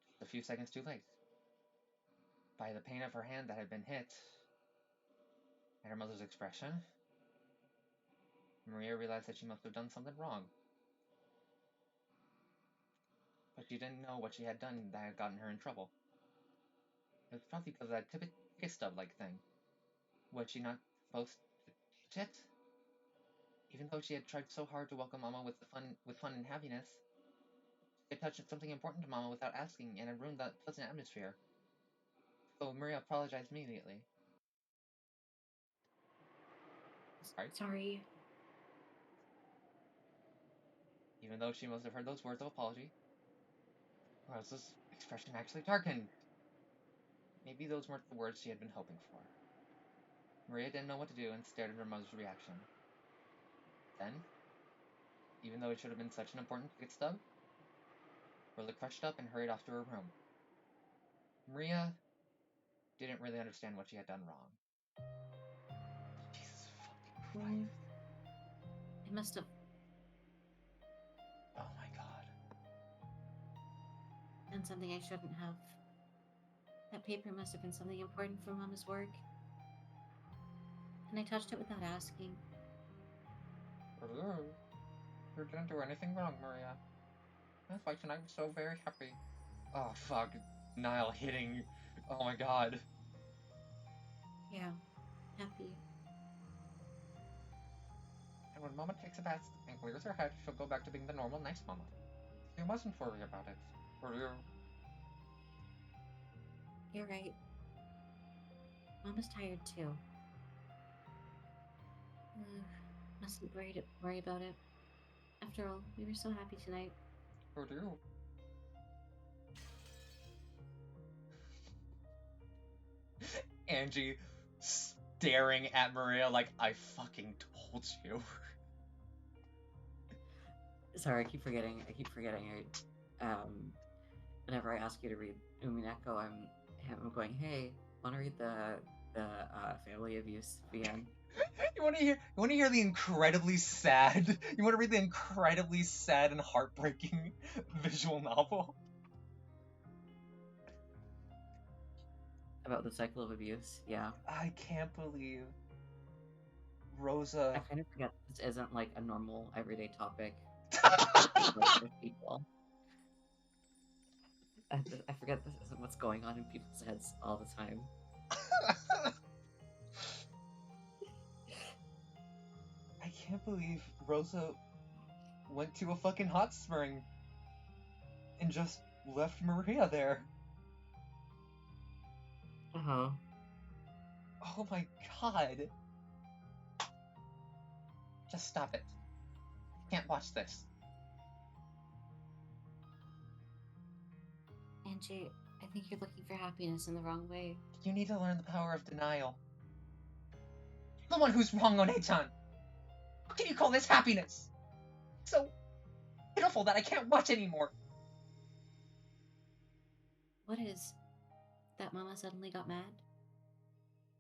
just a few seconds too late. By the pain of her hand that had been hit, and her mother's expression, Maria realized that she must have done something wrong. But she didn't know what she had done that had gotten her in trouble. It was probably because of that ticket stub-like thing. Was she not supposed to teach it? Even though she had tried so hard to welcome Mama with fun and happiness, she had touched something important to Mama without asking and had ruined that pleasant atmosphere. So Maria apologized immediately. Sorry? Sorry. Even though she must have heard those words of apology, Rosa's expression actually darkened. Maybe those weren't the words she had been hoping for. Maria didn't know what to do and stared at her mother's reaction. Then, even though it should have been such an important ticket stub, Rosa crushed up and hurried off to her room. Maria didn't really understand what she had done wrong. Jesus fucking Christ. I must have. Oh my god. Done something I shouldn't have. That paper must have been something important for Mama's work. And I touched it without asking. You didn't do anything wrong, Maria. That's why tonight was so very happy. Oh fuck. Niall hitting. Oh my god. Yeah, happy. And when Mama takes a bath and clears her head, she'll go back to being the normal, nice Mama. You mustn't worry about it. You're right. Mama's tired too. Mustn't worry about it. After all, we were so happy tonight. Angie staring at Maria like, I fucking told you. Sorry, I keep forgetting. whenever I ask you to read Umineko, I'm going, hey, want to read the family abuse VN? You want to hear the incredibly sad? You want to read the incredibly sad and heartbreaking visual novel? About the cycle of abuse, yeah. I can't believe I Rosa. kind of forget this isn't like a normal everyday topic for people. I forget this isn't what's going on in people's heads all the time. I can't believe Rosa went to a fucking hot spring and just left Maria there. Uh-huh. Oh my god. Just stop it. I can't watch this. Angie, I think you're looking for happiness in the wrong way. You need to learn the power of denial. You're the one who's wrong, One-chan. How can you call this happiness? So pitiful that I can't watch anymore. What is? That Mama suddenly got mad?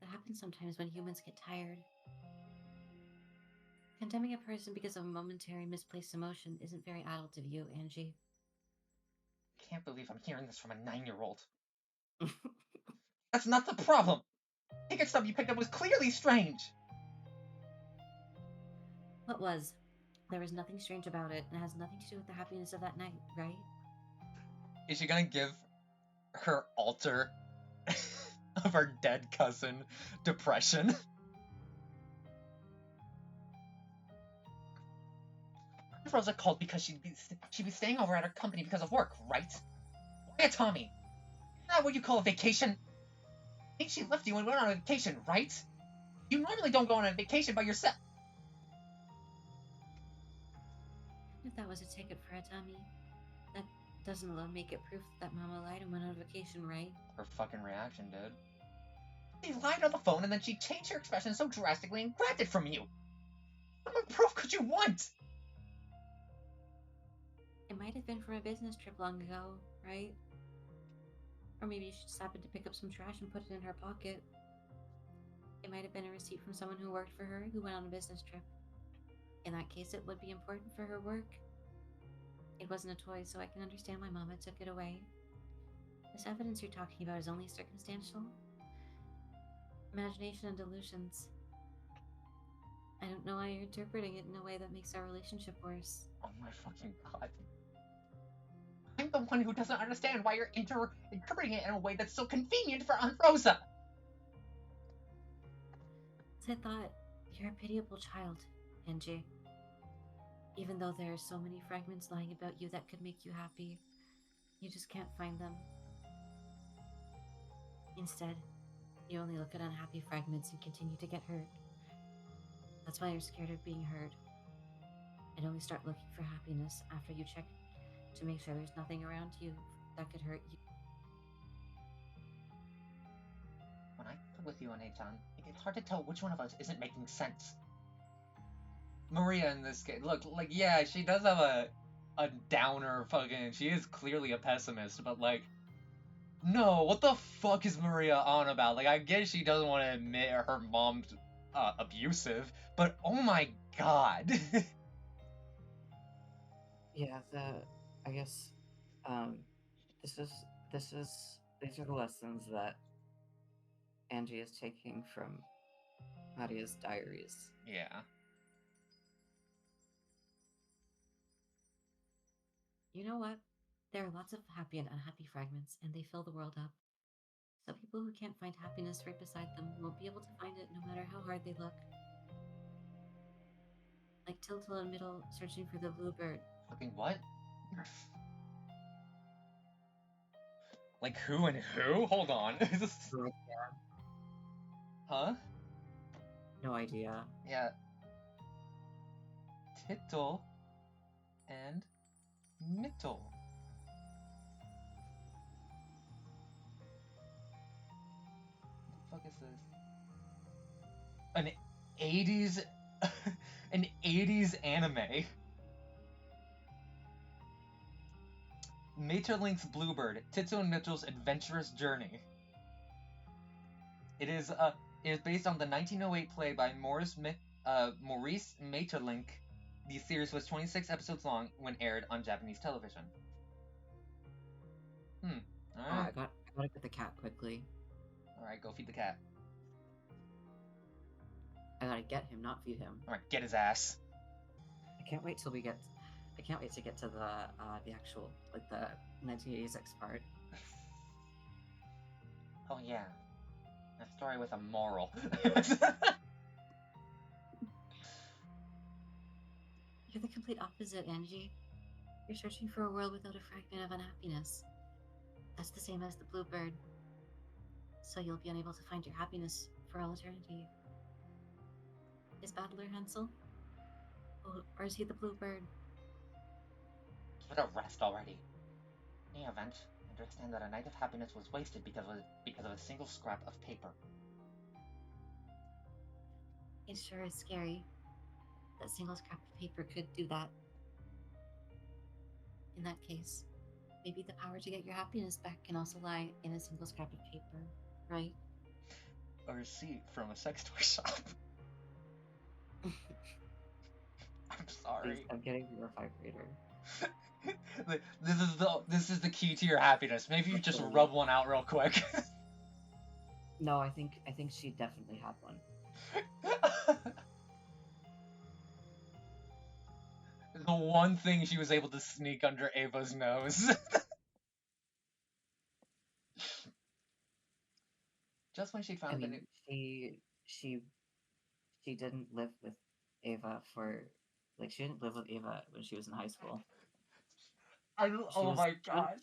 That happens sometimes when humans get tired. Condemning a person because of a momentary misplaced emotion isn't very adult of you, Angie. I can't believe I'm hearing this from a 9-year-old. That's not the problem. Ticket stub you picked up was clearly strange. What was? There was nothing strange about it, and it has nothing to do with the happiness of that night, right? Is she gonna give her altar of her dead cousin depression? Rosa called because she'd be staying over at her company because of work, right? Why a Tommy? Isn't that what you call a vacation? I think she left you and went on a vacation, right? You normally don't go on a vacation by yourself. If that was a ticket for a dummy, that doesn't alone make it proof that Mama lied and went on vacation, right? Her fucking reaction, dude. She lied on the phone and then she changed her expression so drastically and grabbed it from you. What more proof could you want? It might have been from a business trip long ago, right? Or maybe she just happened to pick up some trash and put it in her pocket. It might have been a receipt from someone who worked for her who went on a business trip. In that case, it would be important for her work. It wasn't a toy, so I can understand why Mama took it away. This evidence you're talking about is only circumstantial. Imagination and delusions. I don't know why you're interpreting it in a way that makes our relationship worse. Oh my fucking god. I'm the one who doesn't understand why you're interpreting it in a way that's so convenient for Aunt Rosa. I thought, you're a pitiable child, Angie. Even though there are so many fragments lying about you that could make you happy, you just can't find them. Instead, you only look at unhappy fragments and continue to get hurt. That's why you're scared of being hurt. And only start looking for happiness after you check to make sure there's nothing around you that could hurt you. When I play with you and Eitan, it's hard to tell which one of us isn't making sense. Maria in this case, look, like, yeah, she does have a downer fucking, she is clearly a pessimist, but like, no, what the fuck is Maria on about? Like, I guess she doesn't want to admit her mom's abusive, but oh my god. Yeah, I guess these are the lessons that Angie is taking from Maria's diaries. Yeah. You know what? There are lots of happy and unhappy fragments, and they fill the world up. So people who can't find happiness right beside them won't be able to find it no matter how hard they look. Like Tiltil in Middle searching for the bluebird. Fucking what? Like who and who? Hold on. Huh? No idea. Yeah. Tittle and Mittel. What the fuck is this? An 80s an 80s anime. Maeterlinck's Bluebird, Titsu and Mitchell's Adventurous Journey. It is based on the 1908 play by Maurice Maeterlinck. The series was 26 episodes long when aired on Japanese television. Alright. I gotta get the cat quickly. Alright, go feed the cat. I gotta get him, not feed him. Alright, get his ass. I can't wait till we get. I can't wait to get to the actual, like, the 1986 part. Oh yeah, a story with a moral. You're the complete opposite, Angie. You're searching for a world without a fragment of unhappiness. That's the same as the bluebird. So you'll be unable to find your happiness for all eternity. Is Battler Hansel? Or is he the bluebird? Give it a rest already. In any event, understand that a night of happiness was wasted because of a single scrap of paper. It sure is scary. That single scrap of paper could do that. In that case, maybe the power to get your happiness back can also lie in a single scrap of paper, right? A receipt from a sex toy shop. I'm sorry. Please, I'm getting your vibrator. This is the key to your happiness. Maybe you just rub one out real quick. No, I think she definitely had one. The one thing she was able to sneak under Ava's nose. Just when she found I mean, that she didn't live with Ava for, like, she didn't live with Ava when she was in high school. my god.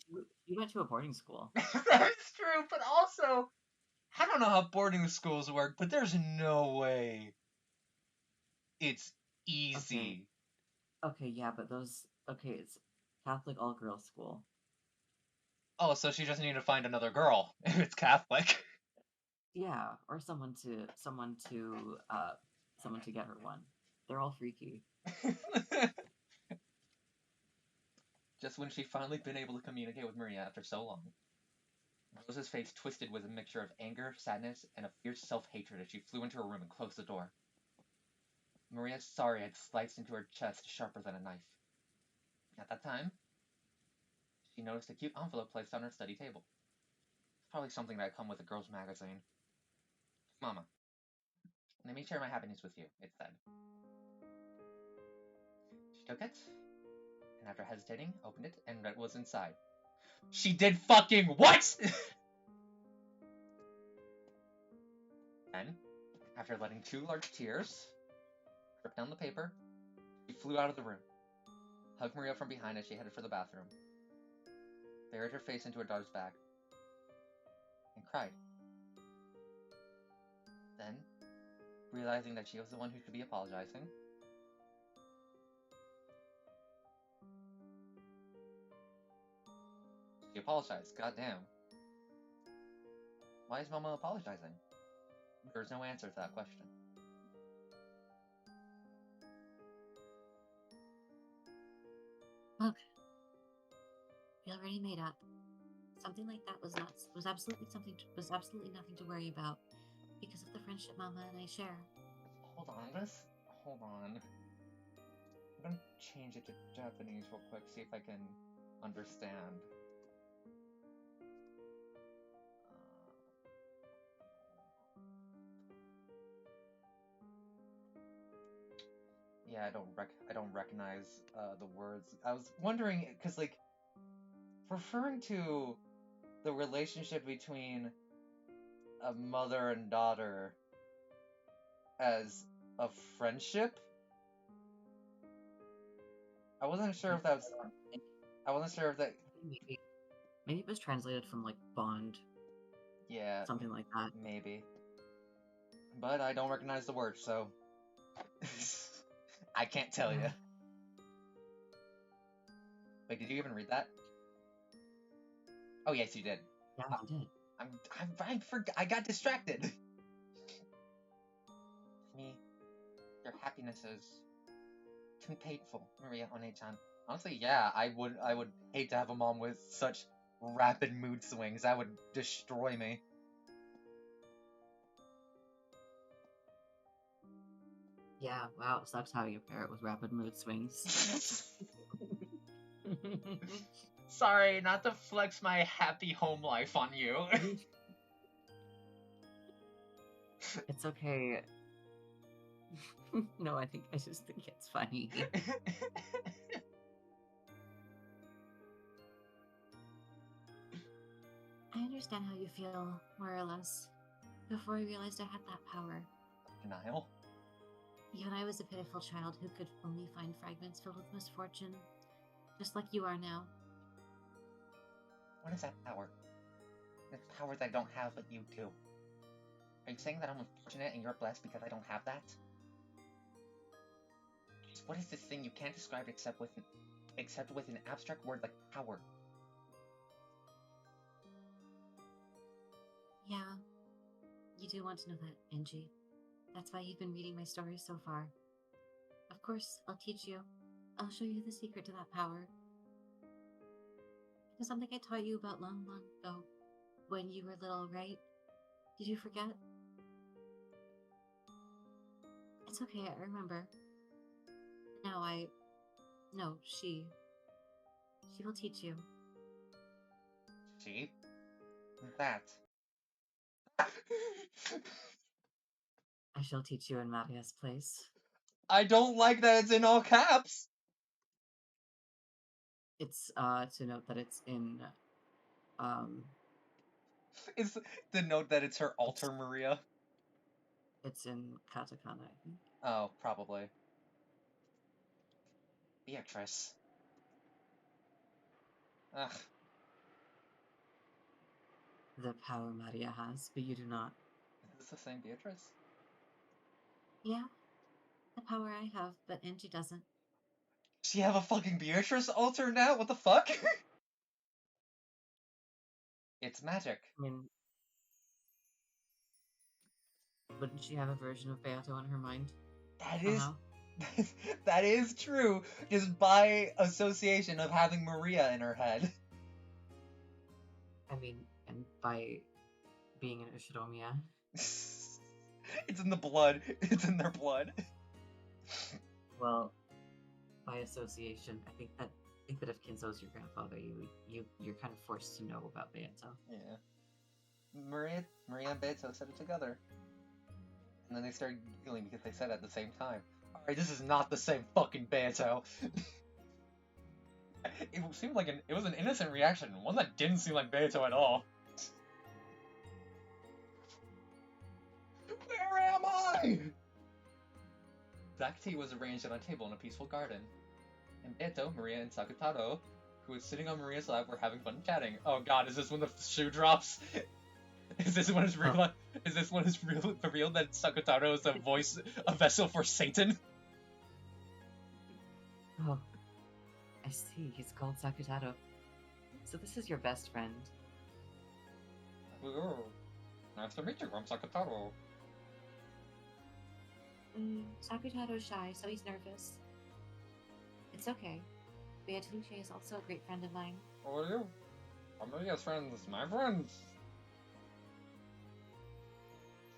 She went to a boarding school. That's true, but also, I don't know how boarding schools work, but there's no way it's easy. Okay, yeah, but it's Catholic all-girls school. Oh, so she just needed to find another girl if it's Catholic. Yeah, or someone to get her one. They're all freaky. Just when she'd finally been able to communicate with Maria after so long, Rose's face twisted with a mixture of anger, sadness, and a fierce self-hatred as she flew into her room and closed the door. Maria's sorry had sliced into her chest sharper than a knife. At that time, she noticed a cute envelope placed on her study table. Probably something that had come with a girl's magazine. Mama, let me share my happiness with you, it said. She took it, and after hesitating, opened it, and read what was inside. She did fucking what?! Then, after letting 2 large tears drip down the paper, she flew out of the room, hugged Maria from behind as she headed for the bathroom, buried her face into her daughter's back, and cried. Then, realizing that she was the one who should be apologizing, she apologized. Goddamn. Why is Mama apologizing? There's no answer to that question. Look, we already made up. Something like that was absolutely nothing to worry about because of the friendship Mama and I share. Hold on. I'm gonna change it to Japanese real quick, see if I can understand. Yeah, I don't recognize the words. I was wondering, cause like, referring to the relationship between a mother and daughter as a friendship. I wasn't sure if that. Maybe it was translated from, like, bond. Yeah. Something like that. Maybe. But I don't recognize the word, so I can't tell you. Wait, did you even read that? Oh yes, you did. Yeah, I did. I got distracted. To me, your happiness is too painful, Maria One-chan. Honestly, yeah, I would hate to have a mom with such rapid mood swings. That would destroy me. Yeah, wow, it sucks having a parrot with rapid mood swings. Sorry, not to flex my happy home life on you. It's okay. No, I just think it's funny. I understand how you feel, more or less. Before I realized I had that power. Denial? Even I was a pitiful child who could only find fragments filled with misfortune. Just like you are now. What is that power? It's power that I don't have, but you do. Are you saying that I'm unfortunate and you're blessed because I don't have that? What is this thing you can't describe except with an abstract word like power? Yeah, you do want to know that, Angie. That's why you've been reading my stories so far. Of course, I'll teach you. I'll show you the secret to that power. It is something I taught you about long, long ago. When you were little, right? Did you forget? It's okay, I remember. Now No, she. She will teach you. See? That. I shall teach you in Maria's place. I don't like that it's in all caps! It's to note that it's in It's the note that it's her alter Maria. it's in katakana, I think. Oh, probably. Beatrice. Ugh. The power Maria has, but you do not. Is this the same Beatrice? Yeah, the power I have, but Angie doesn't. Does she have a fucking Beatrice alter now? What the fuck? It's magic. I mean, wouldn't she have a version of Beato in her mind? That is Somehow? that is true, just by association of having Maria in her head. I mean, and by being an Ushiromiya. It's in the blood. It's in their blood. Well, by association, I think that if Kinzo's your grandfather, you're kind of forced to know about Beato. Yeah. Maria and Beto said it together. And then they started giggling because they said it at the same time. Alright, this is not the same fucking Beto. It seemed like it was an innocent reaction, one that didn't seem like Beto at all. Where am I? Black tea was arranged on a table in a peaceful garden. And Beto, Maria, and Sakutaro, who was sitting on Maria's lap, were having fun chatting. Oh god, is this when the shoe drops? Is this when it's real? Is this when it's revealed that Sakutaro is a vessel for Satan? Oh, I see. He's called Sakutaro. So this is your best friend. Ooh, nice to meet you, I'm Sakutaro. Sakutaro's shy, so he's nervous. It's okay. Beatrice is also a great friend of mine. What are you? Are Maria's friends my friends?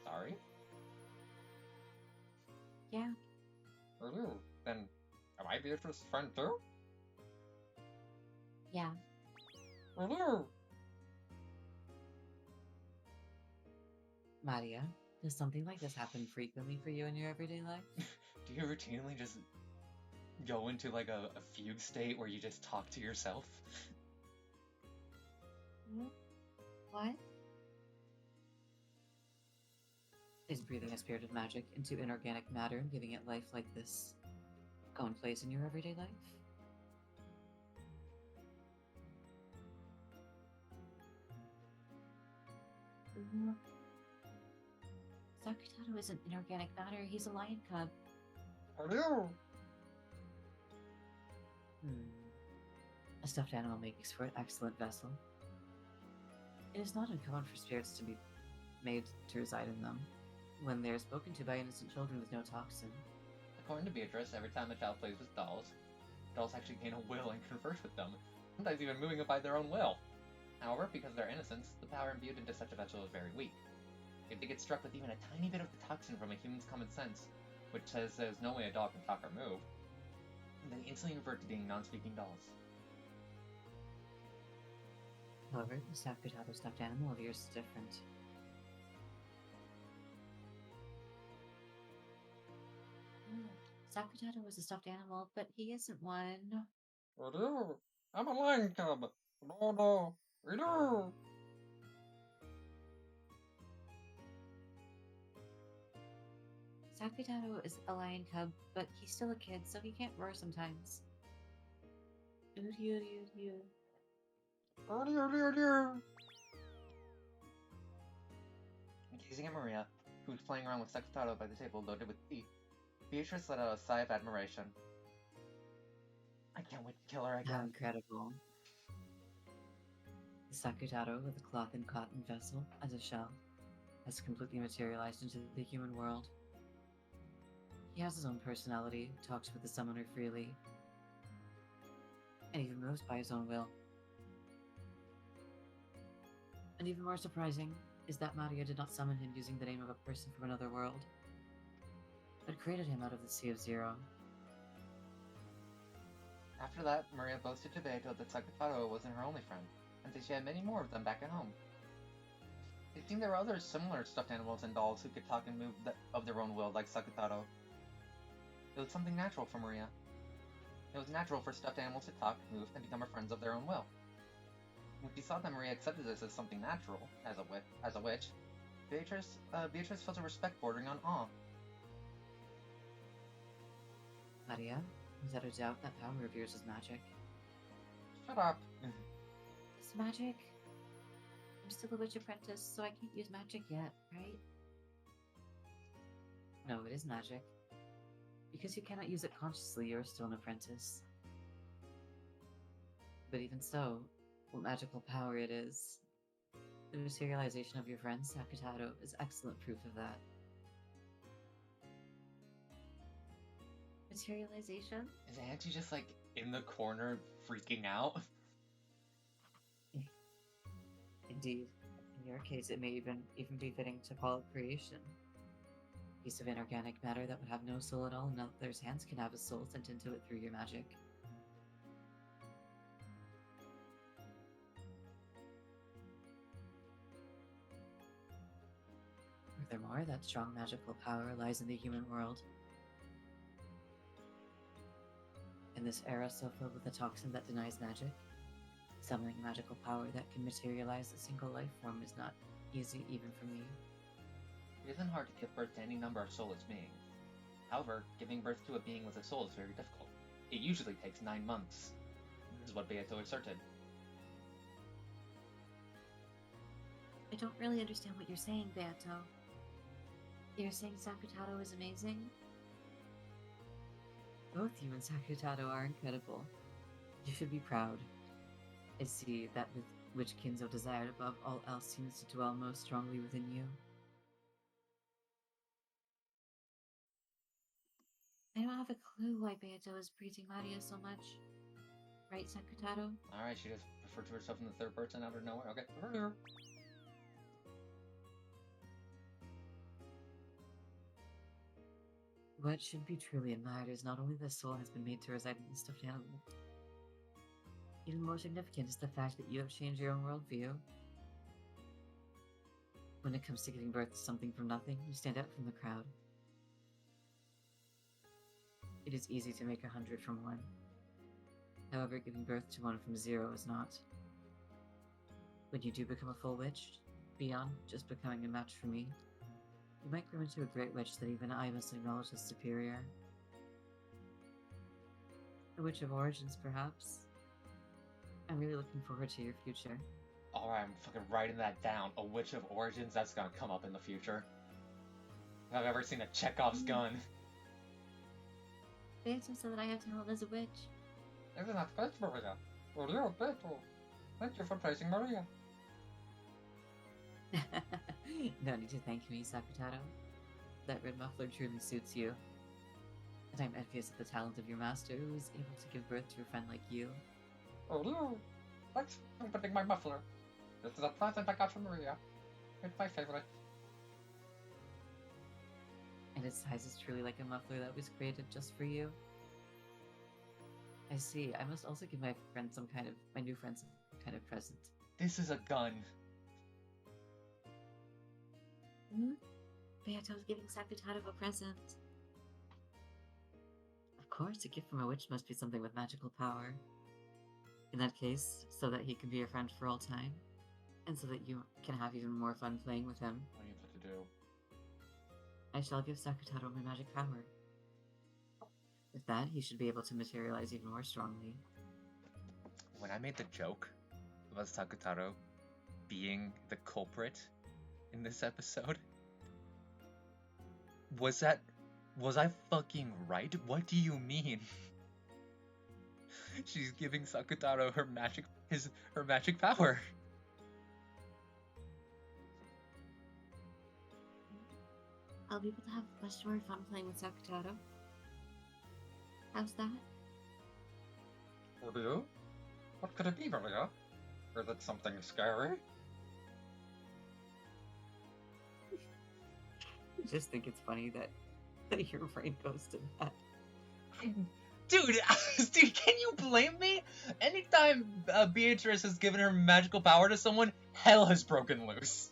Sorry? Yeah, Are you? Then, am I Beatrice's friend too? yeah. Are you? Maria, does something like this happen frequently for you in your everyday life? Do you routinely just go into like a fugue state where you just talk to yourself? What? Is breathing a spirit of magic into inorganic matter and giving it life like this commonplace in your everyday life? Sakutaro isn't inorganic matter, he's a lion cub. Are you? A stuffed animal makes for an excellent vessel. It is not uncommon for spirits to be made to reside in them, when they are spoken to by innocent children with no toxin. According to Beatrice, every time a child plays with dolls, dolls actually gain a will and converse with them, sometimes even moving it by their own will. However, because of their innocence, the power imbued into such a vessel is very weak. If they get struck with even a tiny bit of the toxin from a human's common sense, which says there's no way a doll can talk or move, they instantly revert to being non-speaking dolls. However, the Sakutato stuffed animal of yours is different. Sakutato was a stuffed animal, but he isn't one. I'm a lion cub. No. Sakutato is a lion cub, but he's still a kid, so he can't roar sometimes. Gazing at Maria, who was playing around with Sakutato by the table loaded with tea, Beatrice let out a sigh of admiration. I can't wait to kill her How again. incredible. The Sakutato with a cloth and cotton vessel as a shell has completely materialized into the human world. He has his own personality, talks with the summoner freely, and even moves by his own will. And even more surprising is that Maria did not summon him using the name of a person from another world, but created him out of the Sea of Zero. After that, Maria boasted to Beato that Sakutato wasn't her only friend, and that she had many more of them back at home. It seemed there were other similar stuffed animals and dolls who could talk and move of their own will, like Sakutato. It was something natural for Maria. It was natural for stuffed animals to talk, move, and become friends of their own will. When she saw that Maria accepted this as something natural, as a witch, Beatrice felt a respect bordering on awe. Maria, without a doubt, that power of yours is magic. Shut up! It's magic? I'm still a witch apprentice, so I can't use magic yet, right? No, it is magic. Because you cannot use it consciously, you are still an apprentice. But even so, what magical power it is. The materialization of your friend, Sakutato, is excellent proof of that. Materialization? Is Auntie just like in the corner freaking out? Indeed. In your case, it may even be fitting to call it creation. A piece of inorganic matter that would have no soul at all, and others' hands can have a soul sent into it through your magic. Furthermore, that strong magical power lies in the human world. In this era so filled with a toxin that denies magic, summoning magical power that can materialize a single life form is not easy even for me. It isn't hard to give birth to any number of soulless beings. However, giving birth to a being with a soul is very difficult. It usually takes 9 months. This is what Beato asserted. I don't really understand what you're saying, Beato. You're saying Sakutato is amazing? Both you and Sakutato are incredible. You should be proud. I see that which Kinzo desired above all else seems to dwell most strongly within you. I don't have a clue why Beato is praising Maria so much. Right, Sakutato? Alright, she just referred to herself in the third person out of nowhere. Okay. What should be truly admired is not only the soul has been made to reside in the stuffed animal. Even more significant is the fact that you have changed your own worldview. When it comes to giving birth to something from nothing, you stand out from the crowd. It is easy to make 100 from 1. However, giving birth to one from 0 is not. When you do become a full witch, beyond just becoming a match for me, you might grow into a great witch that even I must acknowledge as superior. A witch of origins, perhaps? I'm really looking forward to your future. Alright, I'm fucking writing that down. A witch of origins, that's gonna come up in the future. If I've ever seen a Chekhov's gun. Beato said that I have talent as a witch. Isn't that great, Maria? Maria, Beto. Thank you for praising Maria. No need to thank me, Sakutato. That red muffler truly suits you. And I'm envious of the talent of your master who is able to give birth to a friend like you. Oh no! Thanks for putting my muffler. This is a present I got from Maria. It's my favorite. And its size is truly like a muffler that was created just for you. I see. I must also give my new friend some kind of present. This is a gun. Hmm? Beato's giving Sakutaro a present. Of course, a gift from a witch must be something with magical power. In that case, so that he can be your friend for all time, and so that you can have even more fun playing with him, What are you about to do? I shall give Sakutaro my magic power. With that, he should be able to materialize even more strongly. When I made the joke about Sakutaro being the culprit in this episode, was I fucking right? What do you mean? She's giving Sakutaro her magic power. I'll be able to have much more fun playing with Sakutaro. How's that? What you? What could it be, Maria? Or is it something scary? I just think it's funny that your brain goes to that. Dude, can you blame me? Anytime Beatrice has given her magical power to someone, hell has broken loose.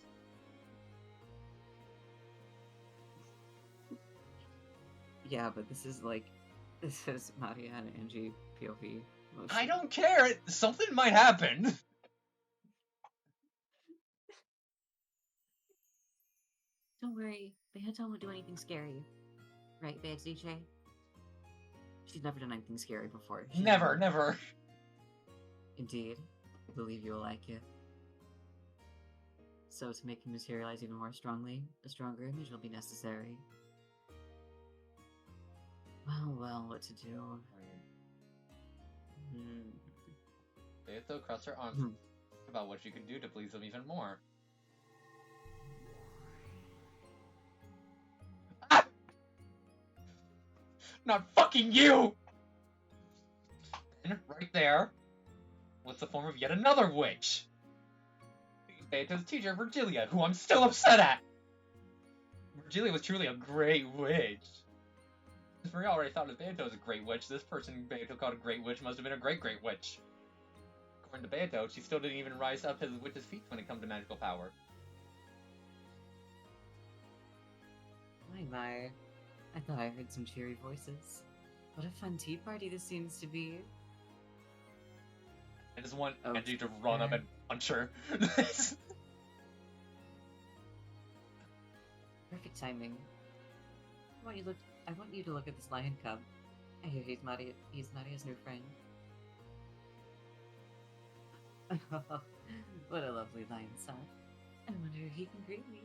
Yeah, but this is Maria and Angie POV. Mostly. I don't care. Something might happen. Don't worry, Beato won't do anything scary. Right, Bad DJ? She's never done anything scary before. Never. Indeed. I believe you will like it. So, to make him materialize even more strongly, a stronger image will be necessary. Well, what to do? Beato crossed her arms about what she could do to please him even more. Ah! Not fucking you! And right there was the form of yet another witch. Beato's teacher, Virgilia, who I'm still upset at! Virgilia was truly a great witch. If Maria already thought of Beato as a great witch, this person Beato called a great witch must have been a great witch. According to Beato, she still didn't even rise up to the witch's feet when it comes to magical power. My. I thought I heard some cheery voices. What a fun tea party this seems to be. I just want Angie to run up and punch her. Perfect timing. I want you to look at this lion cub. I hear he's Maria's new friend. What a lovely lion son. I wonder if he can greet me.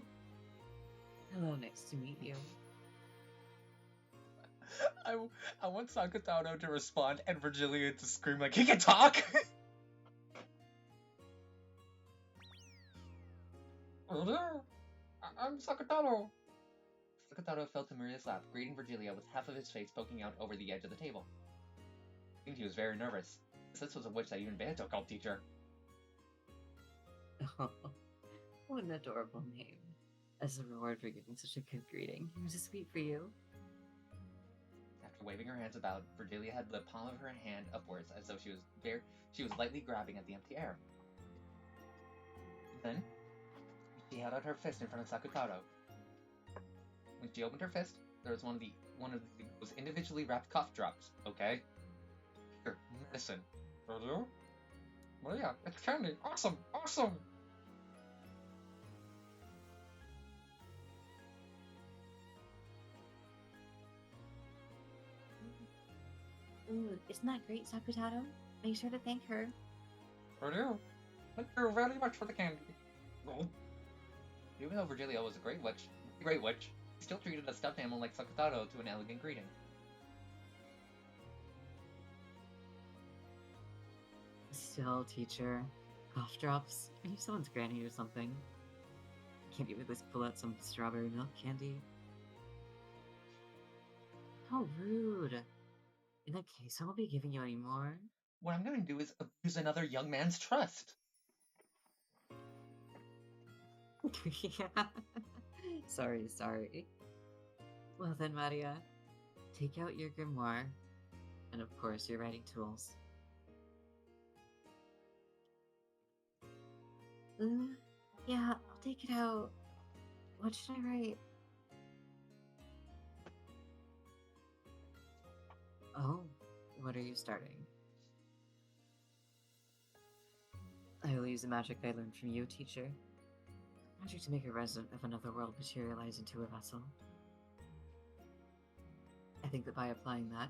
Hello, nice to meet you. I want Sakutaro to respond and Virgilia to scream like, he can talk! I'm Sakutaro. Sakutaro fell to Maria's lap, greeting Virgilia with half of his face poking out over the edge of the table. I think he was very nervous. This was a witch that even Beato called teacher. Oh, what an adorable name. As a reward for giving such a good greeting, here's a sweet for you. After waving her hands about, Virgilia had the palm of her hand upwards as though she was lightly grabbing at the empty air. Then, she held out her fist in front of Sakutaro. When she opened her fist, there was one of those individually wrapped cough drops, okay? Here, medicine. Maria? Maria, it's candy! Awesome! Awesome! Ooh, isn't that great, Sakutaro? Make sure to thank her. Maria, thank you very much for the candy. Oh. Even though Virgilia was a great witch, he still treated a stuffed animal like Sakutaro to an elegant greeting. Still, teacher. Cough drops? Are you someone's granny or something? Can't you at least pull out some strawberry milk candy? How rude. In that case, I won't be giving you any more. What I'm gonna do is abuse another young man's trust. Yeah. Sorry. Well then, Maria, take out your grimoire, and of course your writing tools. Yeah, I'll take it out. What should I write? Oh, what are you starting? I will use the magic I learned from you, teacher. Magic to make a resident of another world materialize into a vessel. I think that by applying that,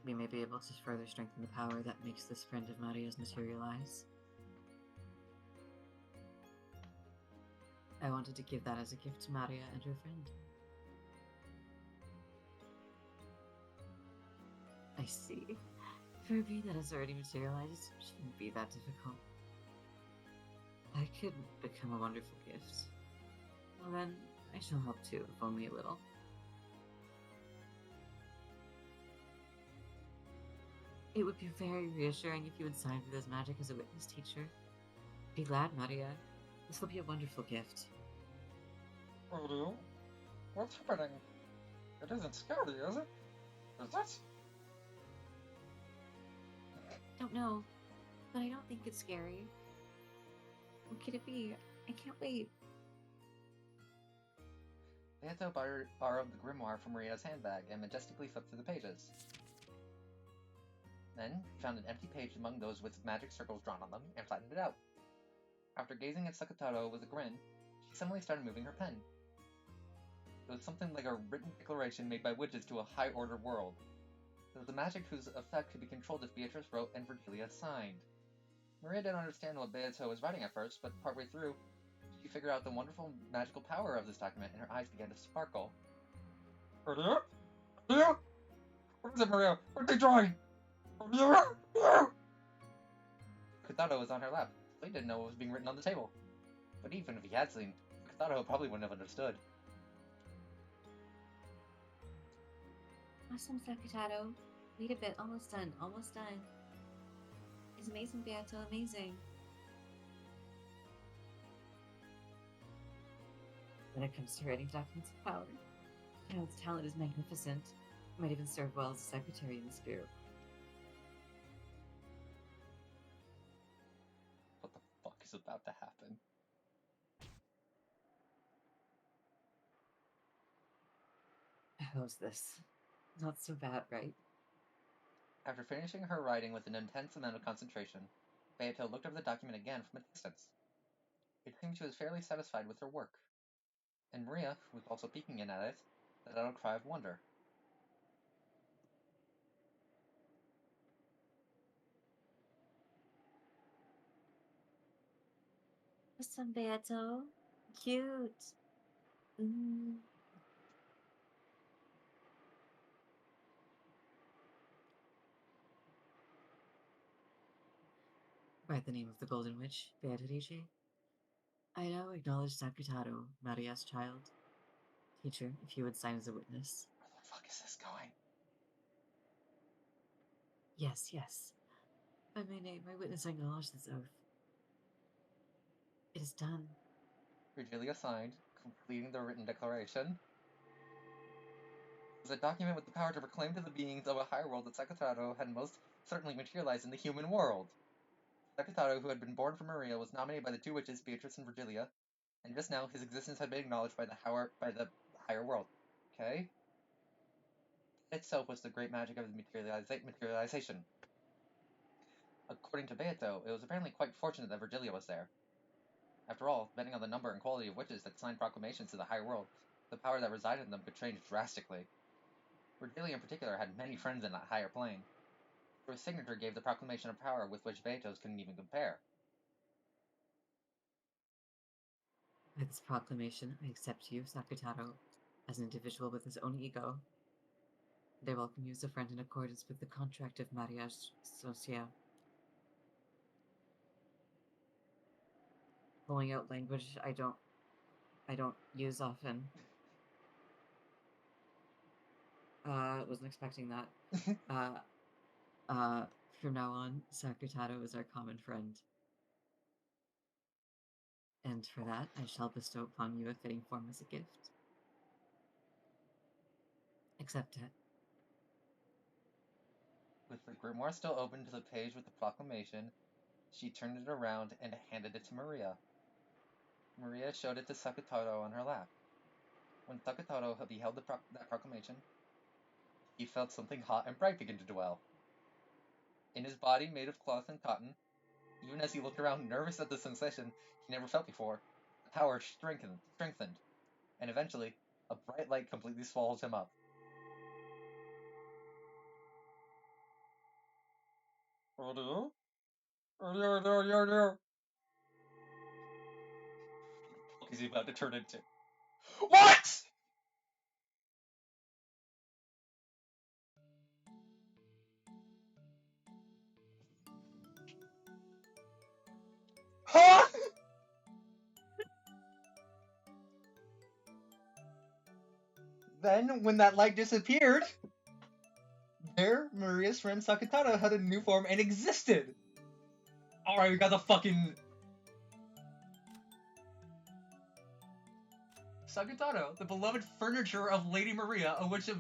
we may be able to further strengthen the power that makes this friend of Maria's materialize. I wanted to give that as a gift to Maria and her friend. I see. For a being that has already materialized, it shouldn't be that difficult. That could become a wonderful gift. Well then, I shall help too, if only a little. It would be very reassuring if you would sign for this magic as a witness, teacher. Be glad, Maria. This will be a wonderful gift. Ryu? What's happening? It isn't scary, is it? Is it? Don't know, but I don't think it's scary. What could it be? I can't wait. Beato borrowed the grimoire from Maria's handbag and majestically flipped through the pages. Then, he found an empty page among those with magic circles drawn on them and flattened it out. After gazing at Sakataro with a grin, she suddenly started moving her pen. It was something like a written declaration made by witches to a high-order world. It was a magic whose effect could be controlled if Beatrice wrote and Virgilia signed. Maria didn't understand what Beato was writing at first, but partway through, she figured out the wonderful magical power of this document and her eyes began to sparkle. Maria? Maria? What is it, Maria? What are they drawing? Maria? Katato was on her lap, so he didn't know what was being written on the table. But even if he had seen, Katato probably wouldn't have understood. Awesome, Sakatato. Wait a bit, almost done. It's amazing, Beato, amazing. When it comes to writing documents of power, Child's talent is magnificent. Might even serve well as a secretary in the spirit. What the fuck is about to happen? How's this? Not so bad, right? After finishing her writing with an intense amount of concentration, Beato looked over the document again from a distance. It seemed she was fairly satisfied with her work, and Maria, who was also peeking in at it, let out a cry of wonder. Awesome, Beato. Cute. By the name of the Golden Witch, Beatrice, I now acknowledge Sakutaro, Maria's child. Teacher, if you would sign as a witness. Where the fuck is this going? Yes. By my name, I witness acknowledge this oath. It is done. Virgilia signed, completing the written declaration. It was a document with the power to proclaim to the beings of a higher world that Sakutaro had most certainly materialized in the human world. Sakutaro, who had been born from Maria, was nominated by the two witches, Beatrice and Virgilia, and just now his existence had been acknowledged by the higher world. Okay? That itself was the great magic of the materialization. According to Beato, it was apparently quite fortunate that Virgilia was there. After all, depending on the number and quality of witches that signed proclamations to the higher world, the power that resided in them could change drastically. Virgilia in particular had many friends in that higher plane. Her signature gave the proclamation a power with which Beato's couldn't even compare. By this proclamation, I accept you, Sakutaro, as an individual with his own ego. They welcome you as a friend in accordance with the contract of mariage social. Pulling out language I don't use often. Wasn't expecting that. From now on, Sakutato is our common friend. And for that, I shall bestow upon you a fitting form as a gift. Accept it. With the grimoire still open to the page with the proclamation, she turned it around and handed it to Maria. Maria showed it to Sakutaro on her lap. When Sakutaro beheld that proclamation, he felt something hot and bright begin to dwell. In his body made of cloth and cotton, even as he looked around nervous at the sensation he never felt before, the power strengthened, and eventually, a bright light completely swallows him up. What is he about to turn into? What?! Huh?! Then, when that light disappeared, there, Maria's friend Sakutaro had a new form and existed! Alright, we got the fucking... Sakutaro, the beloved furniture of Lady Maria, a witch of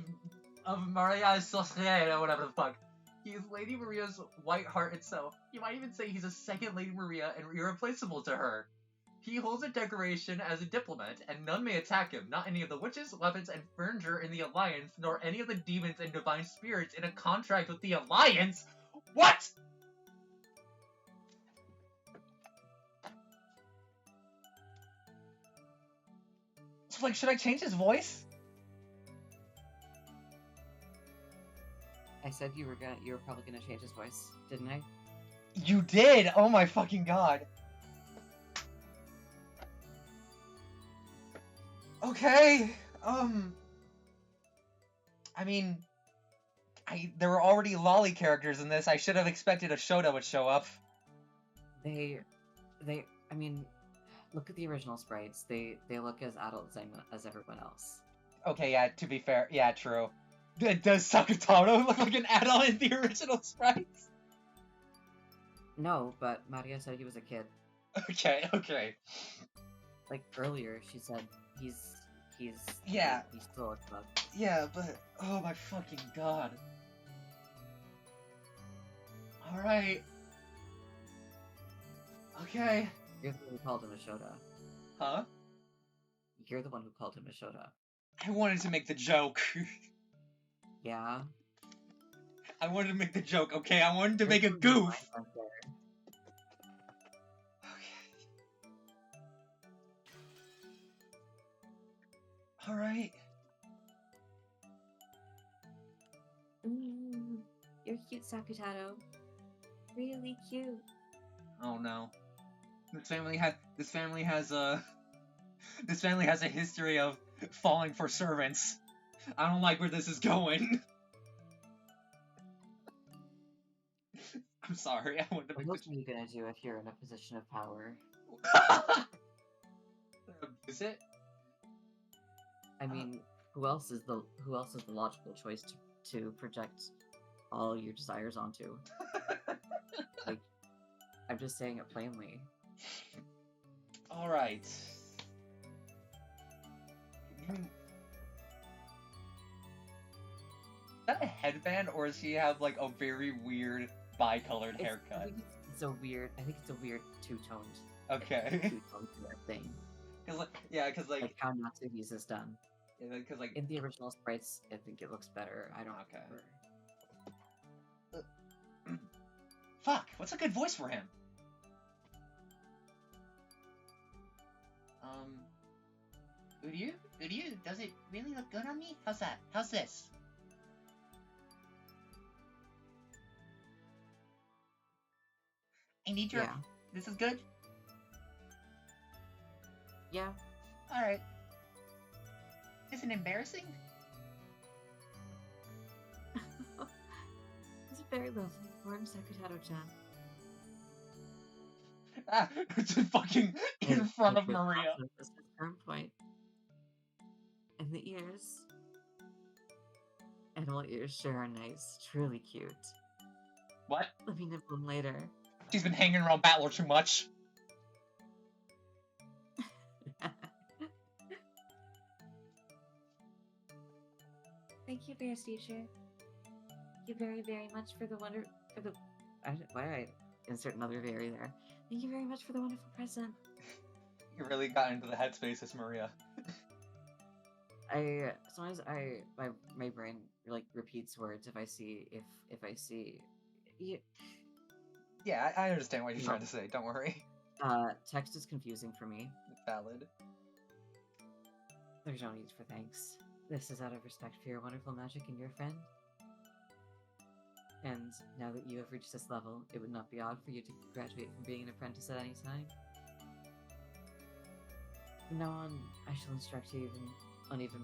Maria's Societe, or whatever the fuck. He is Lady Maria's white heart itself. You might even say he's a second Lady Maria and irreplaceable to her. He holds a decoration as a diplomat, and none may attack him, not any of the witches, weapons, and furniture in the Alliance, nor any of the demons and divine spirits in a contract with the Alliance! What?! So, like, should I change his voice? I said you were probably gonna change his voice, didn't I? You did! Oh my fucking god! Okay, I mean, there were already lolly characters in this. I should have expected a Shota would show up. I mean, look at the original sprites. They look as adult as everyone else. Okay, yeah, to be fair, yeah, true. Does Sakutaro look like an adult in the original sprites? No, but Maria said he was a kid. Okay. Like, earlier, she said he's Yeah. He's still a club. Yeah, but, oh my fucking god. Alright. Okay. You're the one who called him a Shota. Huh? You're the one who called him a Shota. I wanted to make the joke. Yeah? I wanted to make the joke, okay? I wanted to make a goof! Alright. You're cute, Sakutaro. Really cute. Oh no. This family has a history of falling for servants. I don't like where this is going. I'm sorry, I wanted to make What are you gonna do if you're in a position of power? Is it? I mean, who else is the logical choice to project all your desires onto? Like, I'm just saying it plainly. Alright. Is that a headband, or does he have, like, a very weird bi-colored haircut? I think it's a weird two-toned. Okay. Two-toned thing. Cause like how Natsuhi's is done. Yeah, cause like in the original sprites, I think it looks better. I don't remember. Fuck, what's a good voice for him? Uryu, does it really look good on me? How's that? How's this? I need your... Yeah. This is good? Yeah. Alright. Isn't it embarrassing? It's very lovely. Warm Sakutaro-chan. Ah, it's fucking in front of Maria. This is current point. And the ears. Animal ears sure are nice. Truly cute. What? Let me nibble them later. She's been hanging around Battler too much. Thank you, Bear teacher. Thank you very, very much for the Why did I insert another very there? Thank you very much for the wonderful present. You really got into the headspaces, Maria. Sometimes my brain like repeats words if I see. Yeah, I understand what you're trying to say. Don't worry. Text is confusing for me. Valid. There's no need for thanks. This is out of respect for your wonderful magic and your friend. And now that you have reached this level, it would not be odd for you to graduate from being an apprentice at any time. From now on, I shall instruct you on even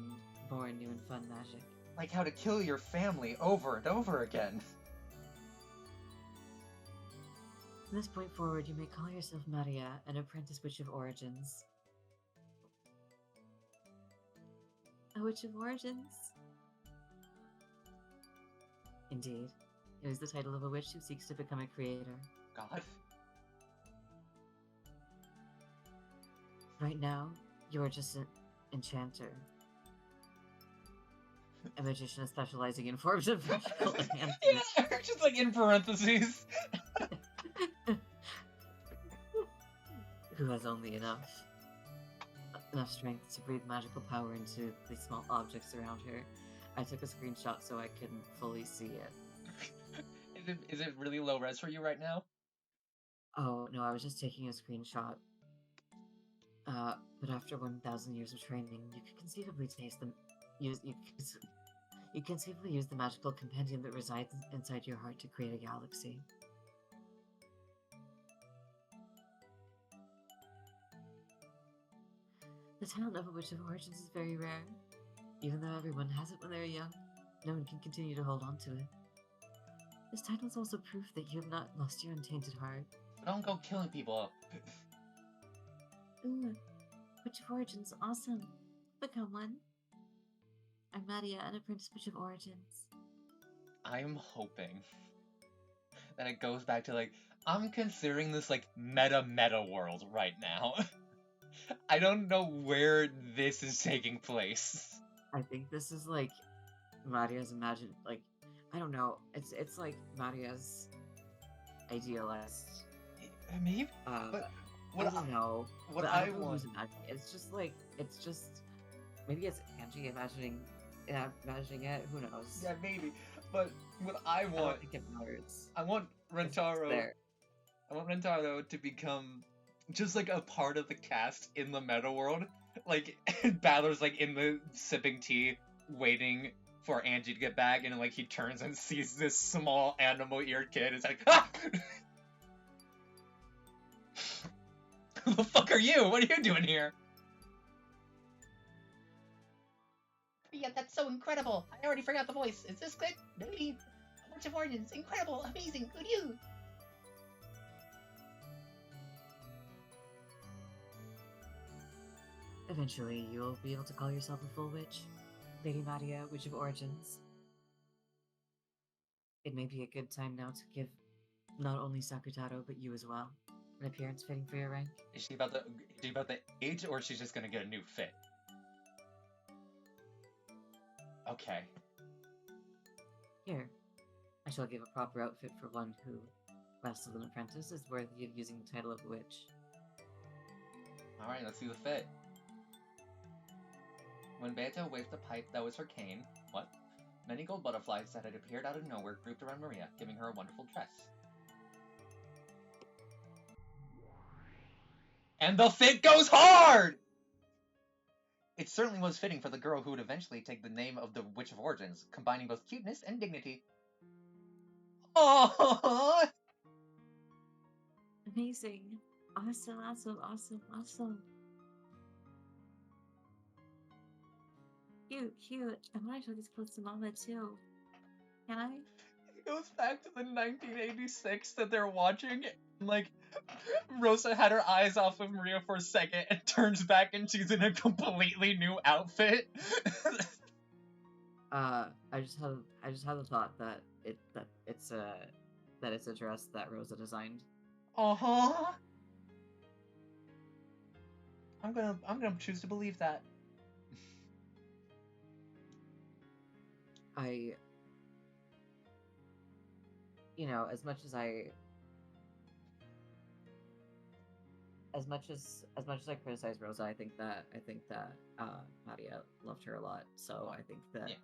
more new and fun magic. Like how to kill your family over and over again. From this point forward, you may call yourself Maria, an apprentice witch of origins. A witch of origins? Indeed. It is the title of a witch who seeks to become a creator. God. Right now, you are just an enchanter. A magician specializing in forms of magical enhancement. Yeah, just like in parentheses. Who has only enough strength to breathe magical power into the small objects around her. I took a screenshot so I couldn't fully see it. Is it really low res for you right now? Oh, no, I was just taking a screenshot. But after 1,000 years of training, you could conceivably you could conceivably use the magical compendium that resides inside your heart to create a galaxy. The talent of a witch of origins is very rare. Even though everyone has it when they're young, no one can continue to hold on to it. This title is also proof that you have not lost your untainted heart. Don't go killing people. Ooh, Witch of Origins, awesome. Become one. I'm Maria, an apprentice witch of origins. I'm hoping that it goes back to, like, I'm considering this, like, meta world right now. I don't know where this is taking place. I think this is, like, Maria's I don't know, it's like Maria's idealized. Maybe? But I don't know. What but I don't know want... who's imagining it. It's just, maybe it's Angie imagining it, who knows? Yeah, maybe. But what I want... I don't think it matters. I want Rentaro... I want Rentaro to become just, like, a part of the cast in the meta world. Like, Balor's, like, in the sipping tea, waiting for Angie to get back, and, like, he turns and sees this small animal-eared kid. It's like, ah! Who the fuck are you? What are you doing here? Yeah, that's so incredible. I already forgot the voice. Is this good? Maybe. A bunch of origins. Incredible. Amazing. Who knew? Eventually, you'll be able to call yourself a full witch. Lady Maria, Witch of Origins. It may be a good time now to give not only Sakutaro, but you as well an appearance fitting for your rank. Is she about the age, or is she just gonna get a new fit? Okay. Here, I shall give a proper outfit for one who, while still an apprentice, is worthy of using the title of a witch. Alright, let's see the fit. When Beata waved the pipe that was her cane, what? Many gold butterflies that had appeared out of nowhere grouped around Maria, giving her a wonderful dress. And the fit goes hard! It certainly was fitting for the girl who would eventually take the name of the Witch of Origins, combining both cuteness and dignity. Aww! Amazing. Awesome, awesome, awesome, awesome. Cute, cute. I want to show these clothes to Mama too. Can I? It goes back to the 1986 that they're watching, and, like, Rosa had her eyes off of Maria for a second and turns back and she's in a completely new outfit. I just had the thought that it's a dress that Rosa designed. Uh-huh. I'm gonna choose to believe that. As much as I criticize Rosa, I think that Nadia loved her a lot. So I think that Yeah.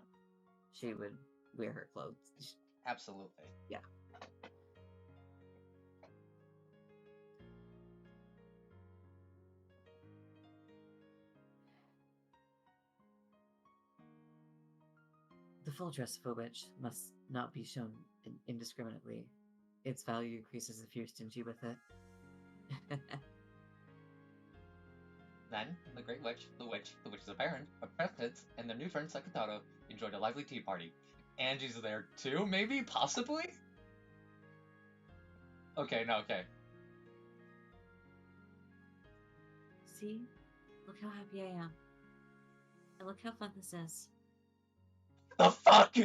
she would wear her clothes. Absolutely. Yeah. The full dress of a witch must not be shown indiscriminately. Its value increases if you're stingy with it. Then, the Great Witch, the Witch's parent, apprentice, and their new friend Sakataro enjoyed a lively tea party. Angie's there too, maybe? Possibly? Okay, no, okay. See? Look how happy I am. And look how fun this is. The fuck?!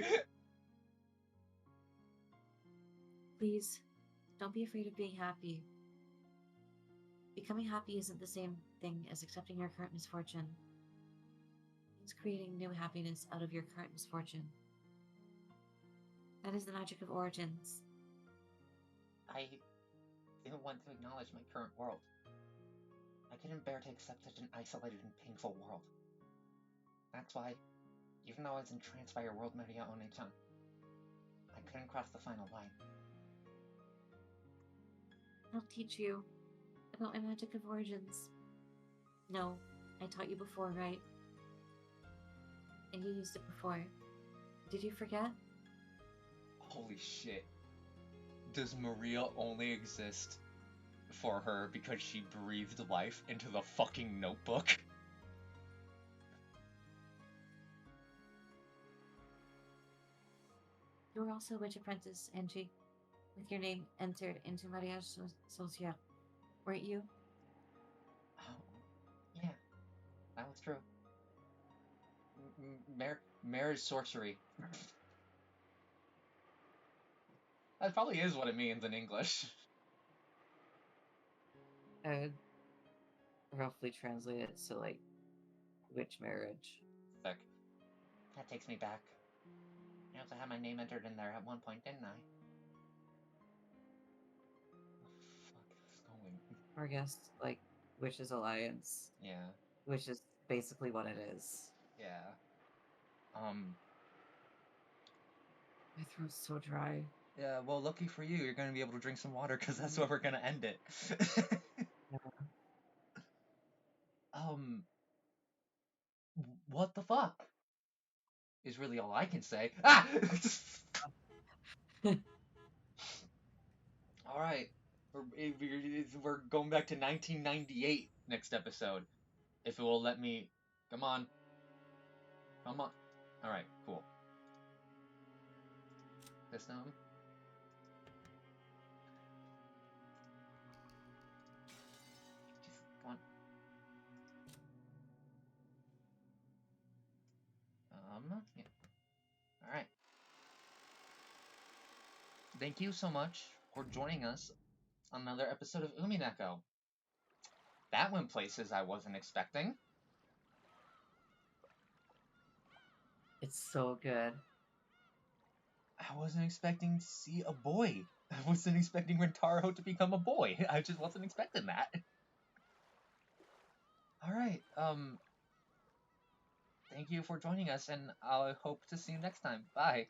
Please, don't be afraid of being happy. Becoming happy isn't the same thing as accepting your current misfortune. It's creating new happiness out of your current misfortune. That is the magic of origins. I didn't want to acknowledge my current world. I couldn't bear to accept such an isolated and painful world. That's why, even though I was entranced by your world, Maria One-chan, I couldn't cross the final line. I'll teach you about my magic of origins. No, I taught you before, right? And you used it before. Did you forget? Holy shit. Does Maria only exist for her because she breathed life into the fucking notebook? You were also a witch apprentice, Angie, with your name entered into Mariage Social, weren't you? Oh, yeah, that was true. Marriage sorcery. That probably is what it means in English. I would roughly translate it to like witch marriage. Sick. That takes me back. I also had my name entered in there at one point, didn't I? What the fuck is going? Or I guess like Witches Alliance, Yeah. which is basically what it is. Yeah. My throat's so dry. Yeah, well, lucky for you, you're gonna be able to drink some water, because that's where we're gonna end it. Yeah. What the fuck? Is really all I can say. Ah! Alright. We're going back to 1998 next episode. If it will let me. Come on. Come on. Alright, cool. System. Just, come on. Yeah. Alright. Thank you so much for joining us on another episode of Umineko. That went places I wasn't expecting. It's so good. I wasn't expecting to see a boy. I wasn't expecting Rentaro to become a boy. I just wasn't expecting that. Alright, thank you for joining us, and I hope to see you next time. Bye.